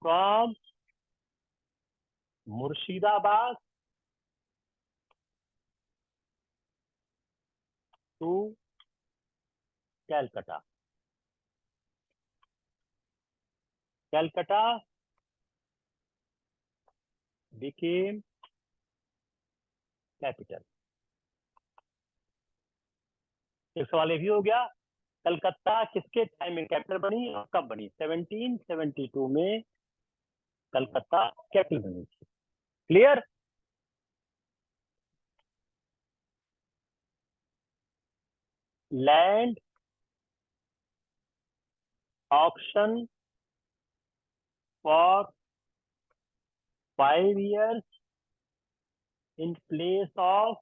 [SPEAKER 1] from Murshidabad to Calcutta. Calcutta became capital. एक सवाल ये भी हो गया, कलकत्ता किसके टाइम में कैपिटल बनी और कब बनी? 1772 में कलकत्ता कैपिटल बनी थी। Clear? Land auction for 5 years in place of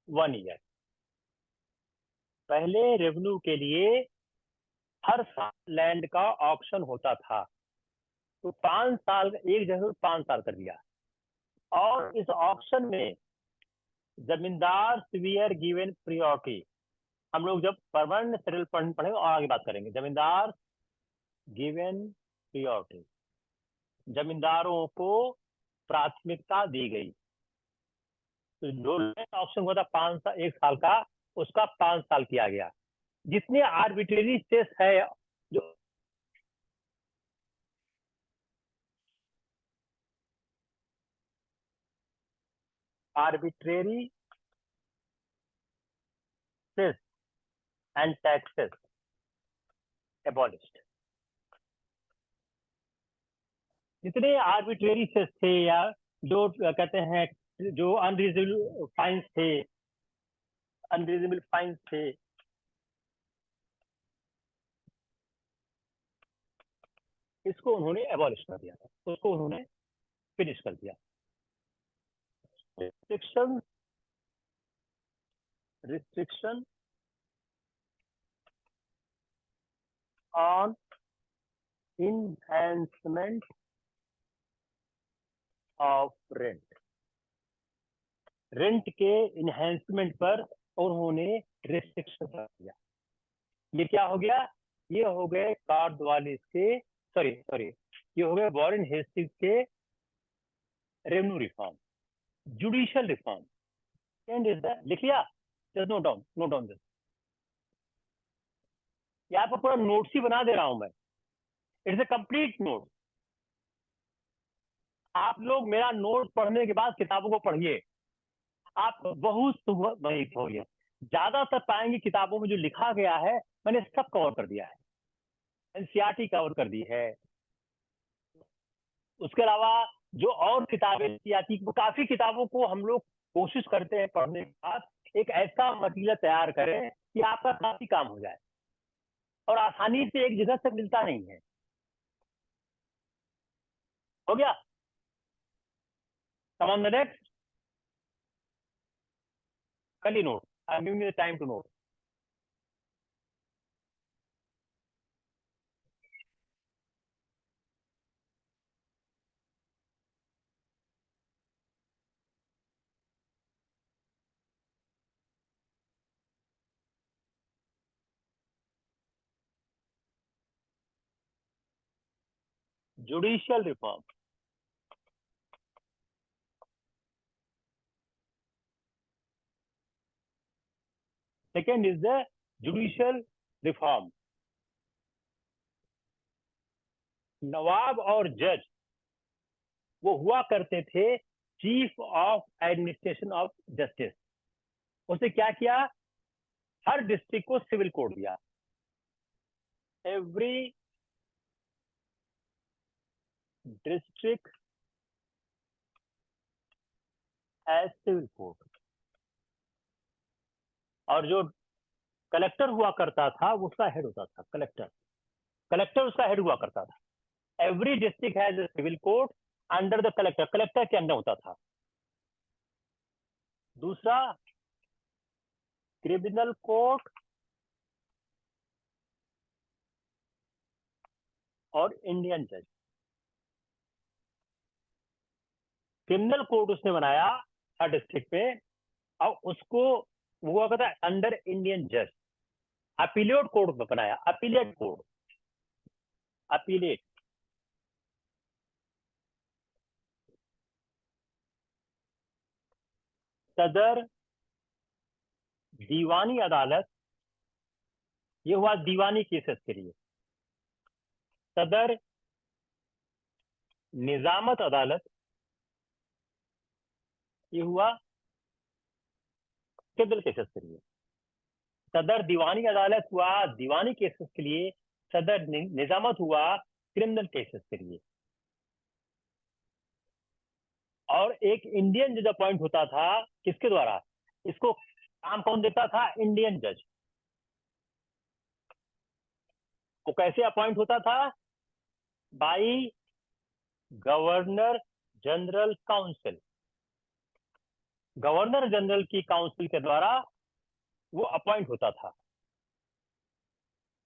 [SPEAKER 1] 1 year। पहले रेवेन्यू के लिए हर साल लैंड का ऑक्शन होता था, तो 5 साल, एक जगह 5 साल कर दिया। और इस ऑक्शन में जमींदार वीआर गिवन प्रियोरिटी। हम लोग जब परमानेंट सेटलमेंट पढ़ेंगे और आगे बात करेंगे। जमींदार गिवन प्रियोरिटी, जमींदारों को प्राथमिकता दी गई। तो जो लैंड ऑक्शन हुआ था 5 साल, 1 साल का, उसका 5 साल किया गया। जितने आर्बिट्रेरी सेस है, जो arbitrary cess and taxes abolished. जितने आर्बिट्रेरी सेस थे, या जो कहते हैं जो अनरीजनेबल फाइन्स थे, अनरीजनेबल फाइन्स थे, इसको उन्होंने एबॉलिश कर दिया था, उसको उन्होंने फिनिश कर दिया। Restriction, restriction on enhancement of rent, rent के इनहैंसमेंट पर उन्होंने रिस्ट्रिक्शन रख दिया। ये क्या हो गया? ये हो गए कार्नवालिस के सॉरी सॉरी, ये हो गए वॉरेन हेस्टिंग्स के revenue reform, judicial reform. And is the, लिख लिया, जस्ट नोट डाउन दिस। यहाँ पर पूरा नोट्स ही बना दे रहा हूं मैं, इट्स ए कंप्लीट नोट। आप लोग मेरा नोट पढ़ने के बाद किताबों को पढ़िए, आप बहुत वही होगी। ज्यादातर पाएंगे किताबों में जो लिखा गया है मैंने सब कवर कर दिया है, एनसीईआरटी कवर कर दी है। उसके अलावा जो और किताबें एनसीईआरटी, काफी किताबों को हम लोग कोशिश करते हैं पढ़ने के बाद एक ऐसा मटीरियल तैयार करें कि आपका काफी काम हो जाए, और आसानी से एक जगह से मिलता नहीं है। हो गया? कम ऑन द नेक्स्ट, कल ही note, I am giving you the time to note. Judicial reform, second is the judicial reform. नवाब और जज वो हुआ करते थे chief of administration of justice. उसने क्या किया, हर डिस्ट्रिक्ट को सिविल कोड दिया, every district as civil code. और जो कलेक्टर हुआ करता था वो उसका हेड होता था, कलेक्टर उसका हेड हुआ करता था। Every district has a civil code under the collector, collector के अंडर होता था। दूसरा, क्रिमिनल कोड और इंडियन जज। क्रिमिनल कोड उसने बनाया हर डिस्ट्रिक्ट पे, और उसको हुआ करता है अंडर इंडियन जज। अपीलेट कोड बनाया, अपीलेट कोड, अपीलेट। सदर दीवानी अदालत, ये हुआ दीवानी केसेस के लिए। सदर निजामत अदालत, ये हुआ सिविल केसेस के लिए। सदर दीवानी अदालत हुआ दीवानी केसेस के लिए, सदर निजामत हुआ क्रिमिनल केसेस के लिए। और एक इंडियन जज अपॉइंट होता था, किसके द्वारा? इसको काम कौन देता था? इंडियन जज। वो कैसे अपॉइंट होता था? By governor general council, governor general की काउंसिल के द्वारा वो अपॉइंट होता था।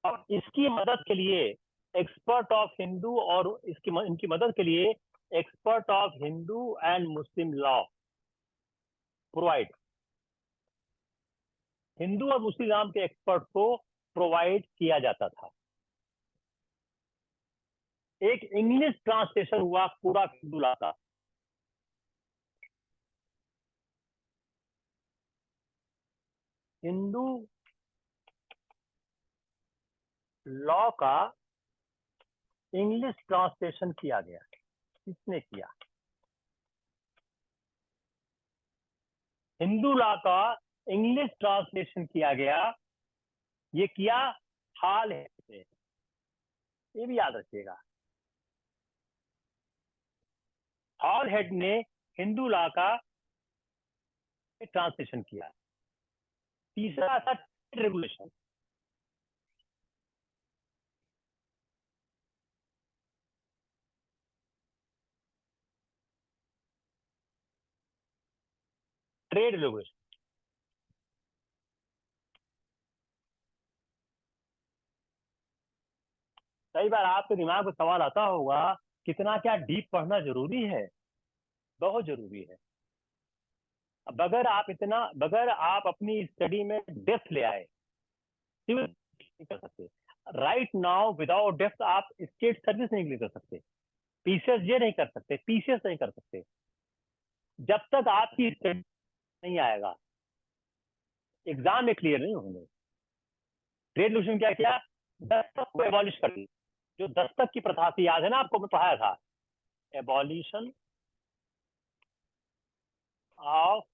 [SPEAKER 1] और इसकी मदद के लिए एक्सपर्ट ऑफ हिंदू, और इनकी मदद के लिए expert of Hindu and Muslim law provide, Hindu और मुस्लिम लॉ के एक्सपर्ट को प्रोवाइड किया जाता था। एक इंग्लिश ट्रांसलेशन हुआ पूरा हिंदू लॉ का। हिंदू लॉ का इंग्लिश ट्रांसलेशन किया गया। किसने किया? हिंदू लॉ का इंग्लिश ट्रांसलेशन किया गया, ये किया हाल है, ये भी याद रखिएगा। हॉल हेड ने हिंदू लॉ का ट्रांसलेशन किया। तीसरा था ट्रेड रेगुलेशन। ट्रेड रेगुलेशन, कई बार आपके दिमाग में सवाल आता होगा, कितना क्या डीप पढ़ना जरूरी है? बहुत जरूरी है। बगैर आप अपनी स्टडी में डेप्थ ले आए, सिविल नहीं कर सकते। राइट नाउ विदाउट डेप्थ आप स्टेट सर्विस नहीं कर सकते, पीसीएस नहीं कर सकते, पीसीएस नहीं कर सकते जब तक आपकी स्टडी नहीं आएगा, एग्जाम में क्लियर नहीं होंगे। ट्रेड यूनियन क्या किया, दस्तक को एबॉलिश कर दी। जो दस्तक की प्रथा थी, याद है ना आपको, मैं पढ़ाया था, एबॉलिशन ऑफ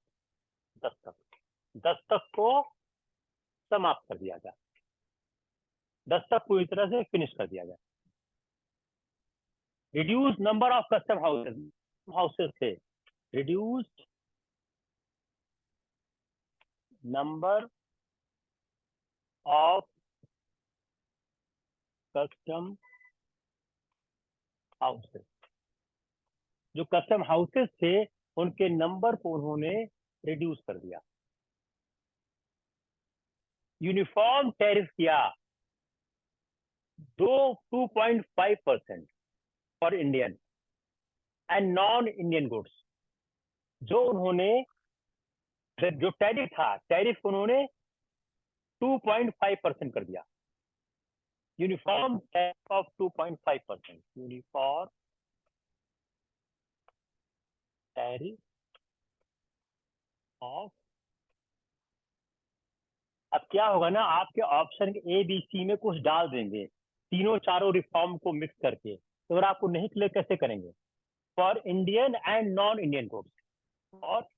[SPEAKER 1] दस्तक, दस्तक को समाप्त कर दिया गया, दस्तक पूरी तरह से फिनिश कर दिया गया। Reduce number of custom houses थे, reduced number of custom houses, जो कस्टम हाउसेस थे उनके नंबर को उन्होंने रिड्यूस कर दिया। यूनिफॉर्म टैरिफ किया 2.5% for Indian and non Indian goods. जो उन्होंने जो टैरिफ था, टैरिफ उन्होंने 2.5% कर दिया। Uniform tariff of 2.5%, uniform tariff of. अब क्या होगा ना, आपके ऑप्शन ए बी सी में कुछ डाल देंगे, तीनों चारों रिफॉर्म को मिक्स करके, तो अगर आपको नहीं क्लियर कैसे करेंगे? For Indian and non Indian goods, और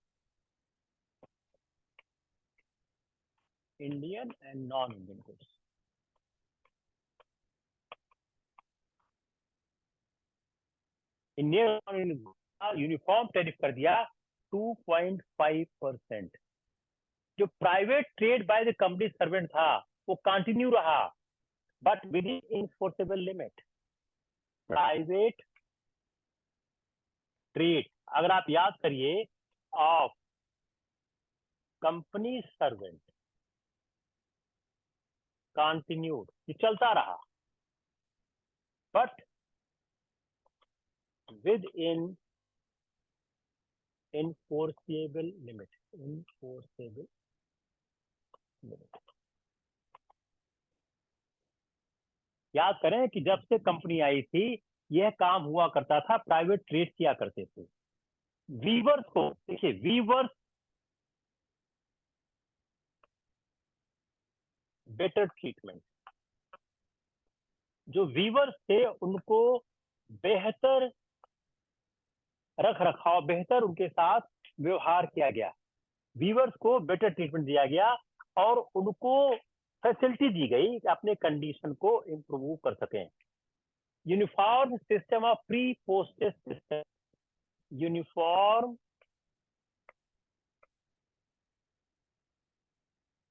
[SPEAKER 1] Indian and non Indian goods. Indian uniform tariff कर दिया 2.5%। जो private trade by the company servant था वो कंटिन्यू रहा, but with in enforceable limit. Private trade, अगर आप याद करिए, ऑफ कंपनी सर्वेंट कंटिन्यूड, ये चलता रहा, but with in enforceable limit, enforceable limit. याद करें कि जब से कंपनी आई थी यह काम हुआ करता था, प्राइवेट ट्रेड किया करते थे। वीवर्स को देखिए, वीवर्स बेटर ट्रीटमेंट, जो वीवर्स थे उनको बेहतर रख रखाव, बेहतर उनके साथ व्यवहार किया गया, वीवर्स को बेटर ट्रीटमेंट दिया गया और उनको फैसिलिटी दी गई कि अपने कंडीशन को इंप्रूव कर सकें। Uniform system of pre postage system, uniform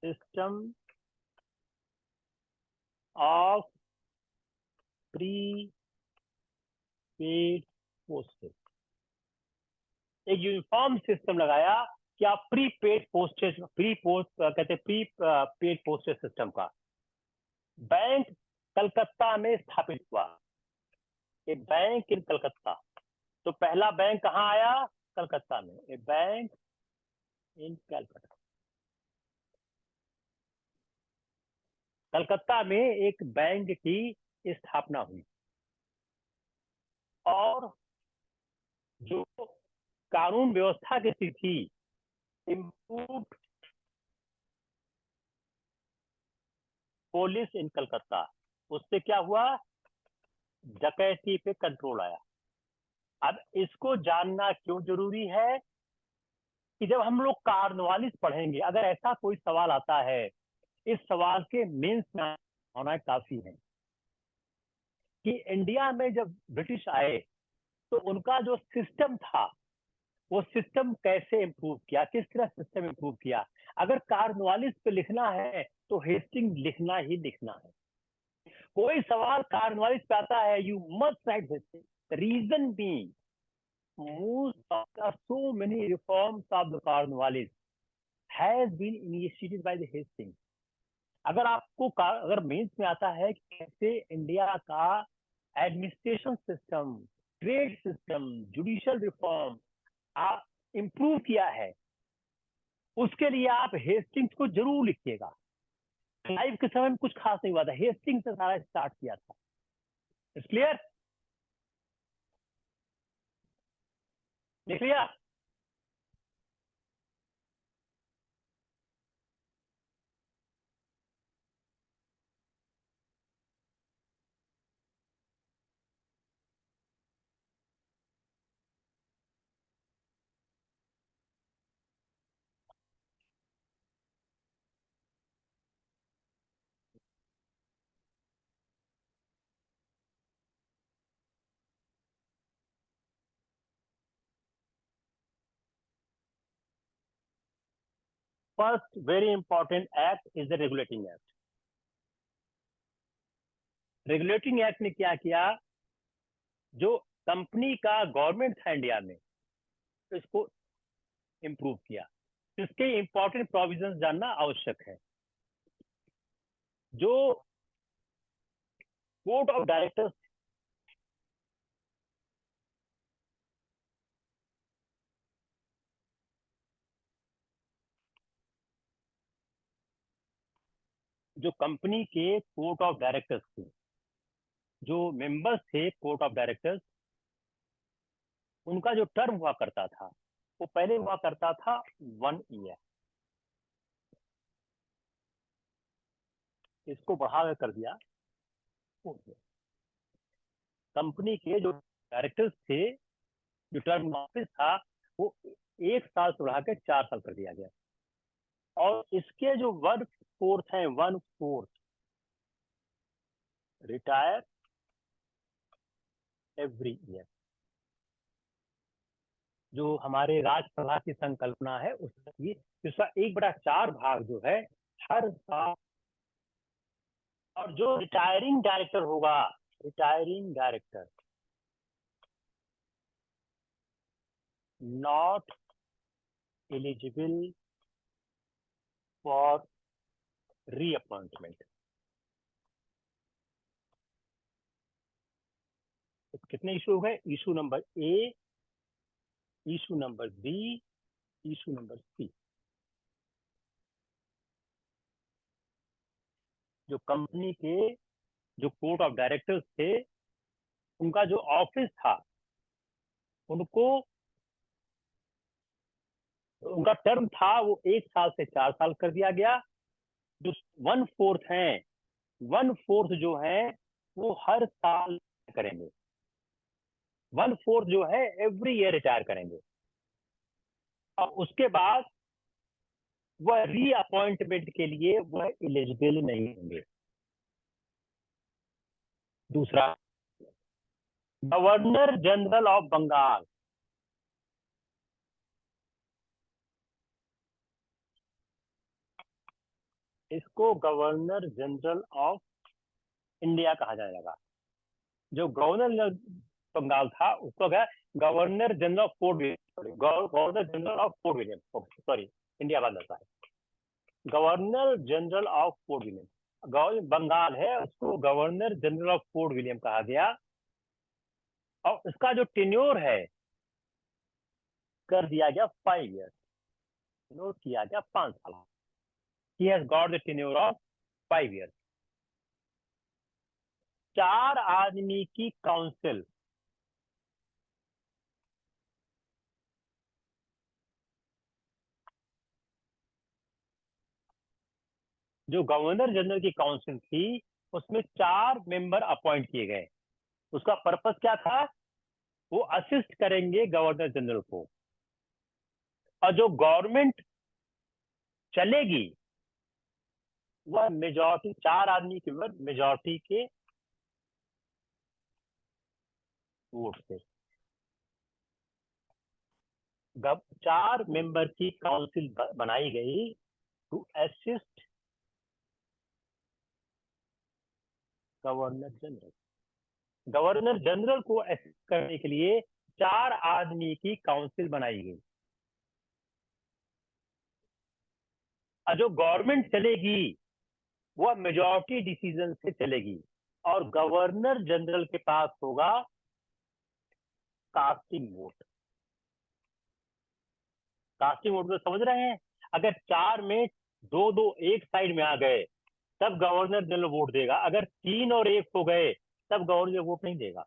[SPEAKER 1] system of pre paid postage, एक यूनिफॉर्म सिस्टम लगाया कि आप pre paid postage, pre post कहते हैं, प्री पेड पोस्टेज सिस्टम का। बैंक कलकत्ता में स्थापित हुआ, ए बैंक इन कलकत्ता। तो पहला बैंक कहाँ आया? कलकत्ता में, ए बैंक इन कलकत्ता। कलकत्ता में एक बैंक की स्थापना हुई और जो कानून व्यवस्था की स्थिति थी, इम्प्रूव पुलिस इन कलकत्ता, उससे क्या हुआ? डकैती पे कंट्रोल आया। अब इसको जानना क्यों जरूरी है कि जब हम लोग कार्नवालिस पढ़ेंगे, अगर ऐसा कोई सवाल आता है, इस सवाल के मेंस में होना काफी है कि इंडिया में जब ब्रिटिश आए तो उनका जो सिस्टम था वो सिस्टम कैसे इंप्रूव किया, किस तरह सिस्टम इंप्रूव किया। अगर कार्नवालिस पे लिखना है तो हेस्टिंग लिखना ही लिखना है। कोई सवाल कार्नवालिस पे आता है, you must write Hastings. Reason being so many reforms of the Cornwallis has been initiated by the Hastings. अगर मेंस में आता है कि कैसे इंडिया का administration system, trade system, judicial reform improve किया है, उसके लिए आप हेस्टिंग्स को जरूर लिखिएगा। लाइव के समय में कुछ खास नहीं हुआ था, हेस्टिंग से सारा स्टार्ट किया था। क्लियर? लिख लिया? First very important act is the regulating act. Regulating act ने क्या किया, जो कंपनी का गवर्नमेंट था इंडिया में, तो इसको इंप्रूव किया। इसके इंपॉर्टेंट प्रोविजंस जानना आवश्यक है। जो कोर्ट ऑफ डायरेक्टर्स, जो कंपनी के कोर्ट ऑफ डायरेक्टर्स थे, जो मेंबर्स थे कोर्ट ऑफ डायरेक्टर्स, उनका जो टर्म हुआ करता था वो पहले हुआ करता था 1 ईयर, इसको बढ़ा कर दिया 4 ईयर। कंपनी के जो डायरेक्टर्स थे, जो टर्म ऑफिस था, वो 1 साल से बढ़ा के 4 साल कर दिया गया। और इसके जो 1/4 है, 1/4 रिटायर एवरी ईयर। जो हमारे राज्यसभा की संकल्पना है उसकी, इसका 1/4 भाग जो है हर साल। और जो रिटायरिंग डायरेक्टर होगा, retiring director not eligible for reappointment. कितने इशू है? Issue number A, issue number B, issue number C. जो कंपनी के जो कोर्ट ऑफ डायरेक्टर्स थे, उनका जो ऑफिस था, उनको उनका टर्म था वो 1 साल से 4 साल कर दिया गया। जो 1/4 है, 1/4 जो है वो हर साल करेंगे। 1/4 जो है एवरी ईयर रिटायर करेंगे। और उसके बाद वह रीअपॉइंटमेंट के लिए वह एलिजिबल नहीं होंगे। दूसरा, गवर्नर जनरल ऑफ बंगाल, इसको गवर्नर जनरल ऑफ इंडिया कहा जाने लगा। जो गवर्नर बंगाल था उसको क्या, governor general of Fort William, governor general of Fort William, sorry India बाद आता है। Governor general of Fort William, Bengal है उसको governor general of Fort William कहा गया। और इसका जो टेन्योर है कर दिया गया 5 ईयर, नोट किया गया 5 साल। He has got the tenure of 5 year. 4 आदमी की काउंसिल, जो गवर्नर जनरल की काउंसिल थी, उसमें 4 मेंबर अपॉइंट किए गए। उसका पर्पस क्या था? वो असिस्ट करेंगे गवर्नर जनरल को। और जो गवर्नमेंट चलेगी वह मेजॉरिटी, 4 आदमी के मेजॉरिटी के वोट से। 4 मेंबर की काउंसिल बनाई गई to assist governor general. Governor general को असिस्ट करने के लिए 4 आदमी की काउंसिल बनाई गई। और जो गवर्नमेंट चलेगी वह मेजॉरिटी डिसीजन से चलेगी। और गवर्नर जनरल के पास होगा कास्टिंग वोट। कास्टिंग वोट तो समझ रहे हैं? अगर 4 में 2-2 एक साइड में आ गए तब गवर्नर जनरल वोट देगा। अगर 3 और 1 हो गए तब गवर्नर वोट नहीं देगा।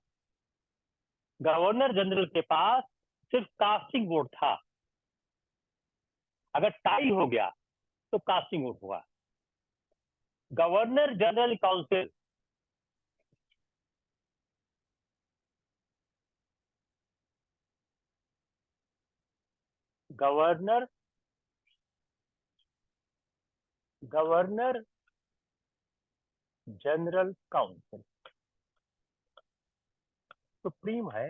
[SPEAKER 1] गवर्नर जनरल के पास सिर्फ कास्टिंग वोट था। अगर टाई हो गया तो कास्टिंग वोट होगा। Governor general council governor governor general council supreme है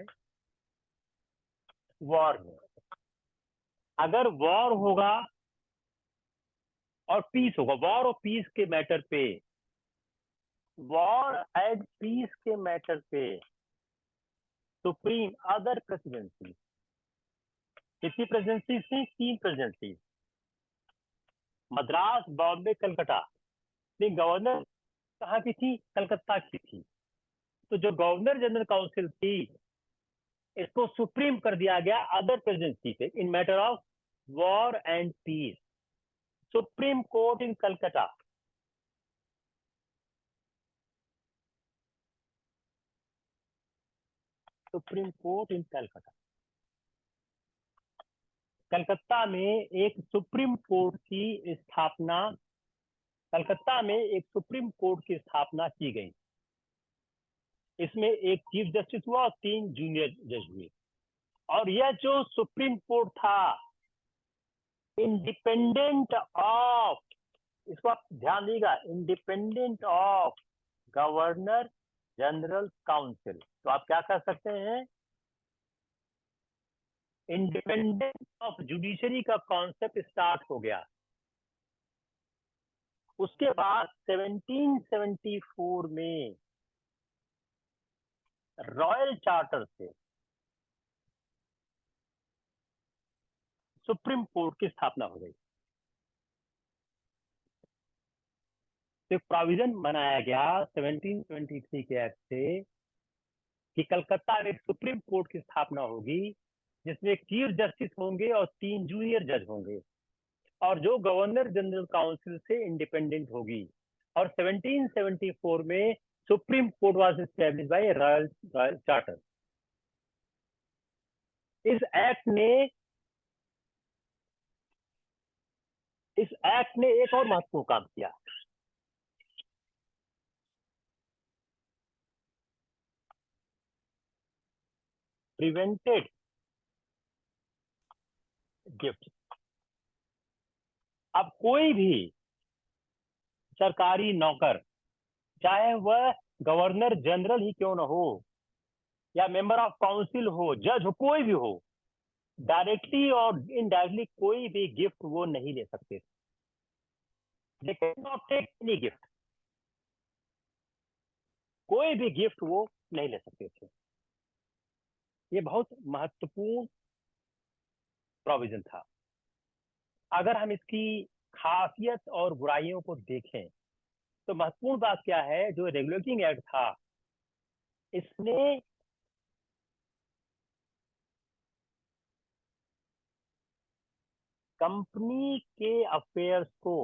[SPEAKER 1] वॉर में। अगर वॉर होगा और पीस होगा, वॉर और पीस के मैटर पे, वॉर एंड पीस के मैटर पे सुप्रीम अदर प्रेसिडेंसी, कितनी प्रेसिडेंसी थी? 3 प्रेसिडेंसी, मद्रास, बॉम्बे, कलकत्ता। लेकिन गवर्नर कहाँ की थी? कलकत्ता की थी। तो जो गवर्नर जनरल काउंसिल थी इसको सुप्रीम कर दिया गया अदर प्रेसिडेंसी पे in matter of war and peace. Supreme court in Calcutta, supreme court in Calcutta. Calcutta में एक सुप्रीम कोर्ट की स्थापना, कलकत्ता में एक सुप्रीम कोर्ट की स्थापना की गई। इसमें एक चीफ जस्टिस हुआ और 3 जूनियर जज हुए। और यह जो सुप्रीम कोर्ट था इंडिपेंडेंट ऑफ, इसको आप ध्यान दीजिएगा, independent of governor general council. तो आप क्या कर सकते हैं? इंडिपेंडेंस ऑफ जुडिशरी का कॉन्सेप्ट स्टार्ट हो गया। उसके बाद 1774 में रॉयल चार्टर से सुप्रीम कोर्ट की स्थापना हो गई। एक प्रोविजन बनाया गया 1723 के एक्ट से कि कलकत्ता में एक सुप्रीम कोर्ट की स्थापना होगी जिसमें चीफ जस्टिस होंगे और 3 जूनियर जज होंगे, और जो गवर्नर जनरल काउंसिल से इंडिपेंडेंट होगी। और 1774 में supreme court was established bye royal charter. इस एक्ट ने एक और महत्वपूर्ण काम किया। Prevented gift. अब कोई भी सरकारी नौकर, चाहे वह गवर्नर जनरल ही क्यों ना हो या मेंबर ऑफ काउंसिल हो, जज हो, कोई भी हो, डायरेक्टली और इनडायरेक्टली कोई भी गिफ्ट वो नहीं ले सकते। They can not take any gift, कोई भी गिफ्ट वो नहीं ले सकते थे। ये बहुत महत्वपूर्ण प्रोविजन था। अगर हम इसकी खासियत और बुराइयों को देखें तो महत्वपूर्ण बात क्या है? जो रेगुलेटिंग एक्ट था इसने कंपनी के अफेयर्स को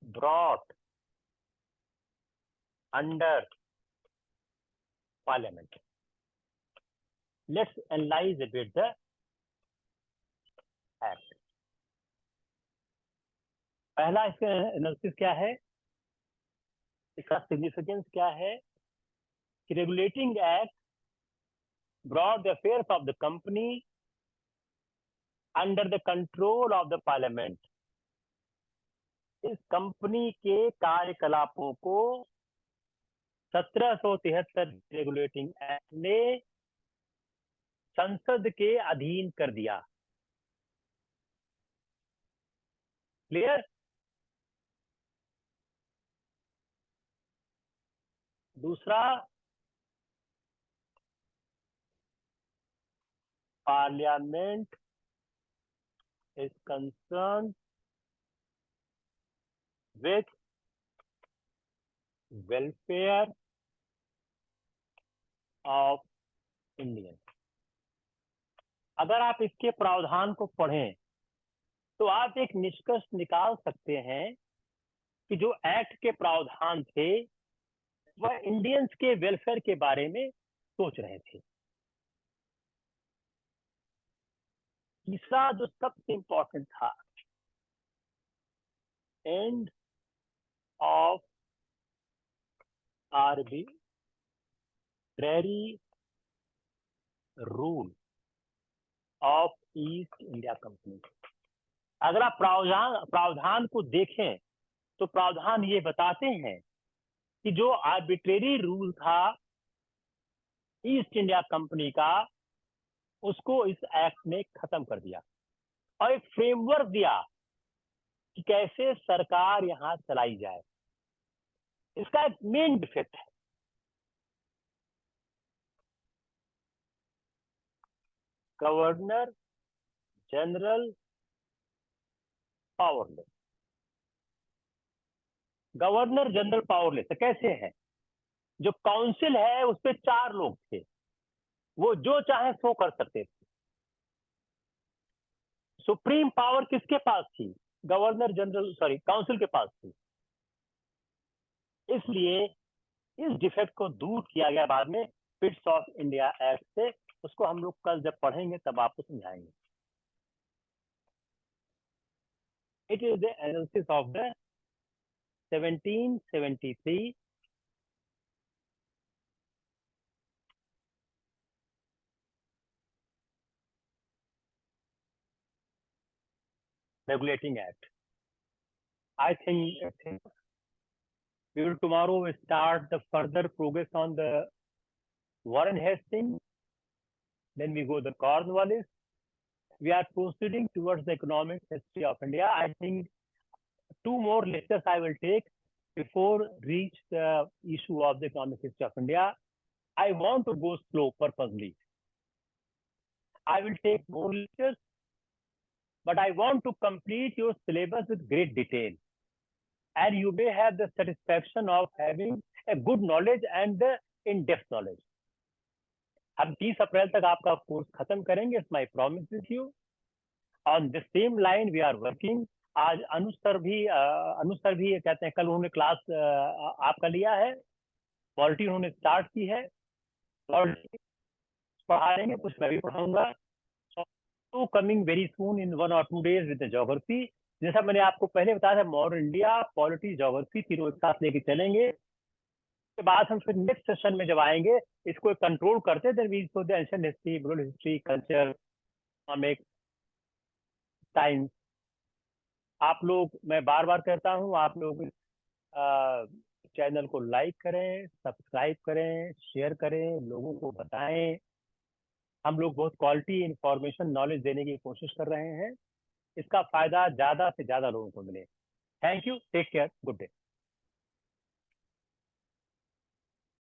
[SPEAKER 1] brought under parliament. Let's analyse a bit the act. पहला इसका एनालिसिस क्या है, इसका सिग्निफिकेंस क्या है कि regulating act brought the affairs of the company under the control of the parliament. इस कंपनी के कार्यकलापों को 1773 रेगुलेटिंग एक्ट ने संसद के अधीन कर दिया। क्लियर? दूसरा, parliament is concern with welfare of Indian. अगर आप इसके प्रावधान को पढ़ें तो आप एक निष्कर्ष निकाल सकते हैं कि जो एक्ट के प्रावधान थे वह इंडियंस के वेलफेयर के बारे में सोच रहे थे। तीसरा जो सबसे इंपॉर्टेंट था, end of arbitrary rule of east India company. अगर आप प्रावधान को देखें तो प्रावधान ये बताते हैं कि जो आर्बिट्रेरी रूल था ईस्ट इंडिया कंपनी का, उसको इस एक्ट ने खत्म कर दिया और एक फ्रेमवर्क दिया कि कैसे सरकार यहां चलाई जाए। इसका एक मेन डिफेक्ट है, governor general powerless. Governor general powerless कैसे है? जो काउंसिल है उस पे 4 लोग थे, वो जो चाहे सो कर सकते थे। सुप्रीम पावर किसके पास थी? गवर्नर जनरल काउंसिल के पास थी। इसलिए इस डिफेक्ट को दूर किया गया बाद में पिट्स ऑफ इंडिया एक्ट से। उसको हम लोग कल जब पढ़ेंगे तब आपको समझाएंगे। It is the analysis of the 1773 regulating act. I think we will tomorrow start the further progress on the Warren Hastings. Then we go the Cornwallis. We are proceeding towards the economic history of India. I think 2 more lectures I will take before reach the issue of the economic history of India. I want to go slow purposely. I will take more lectures, but I want to complete your syllabus with great detail. And you may have the satisfaction of having a good knowledge and the in-depth knowledge. हम 30 अप्रैल तक आपका course खत्म करेंगे, it's my promise with you. On the same line we are working. आज अनुसर भी कहते हैं, कल उन्होंने क्लास आपका लिया है, पॉलिटी उन्होंने स्टार्ट की है, पॉलिटी पढ़ा लेंगे, कुछ मैं भी पढ़ाऊंगा। तो coming very soon in 1 or 2 days with geography. जैसा मैंने आपको पहले बताया था, मॉडर्न इंडिया, पॉलिटी, ज्योग्राफी तीनों एक साथ लेके चलेंगे। के बाद हम फिर नेक्स्ट सेशन में जब आएंगे इसको कंट्रोल करते हैं, then we show the ancient history, middle history, culture, economic, science. आप लोग, मैं बार बार कहता हूँ, आप लोग चैनल को लाइक करें, सब्सक्राइब करें, शेयर करें, लोगों को बताएं। हम लोग बहुत क्वालिटी इंफॉर्मेशन, नॉलेज देने की कोशिश कर रहे हैं। इसका फायदा ज्यादा से ज्यादा लोगों को मिले। Thank you, take care, good day.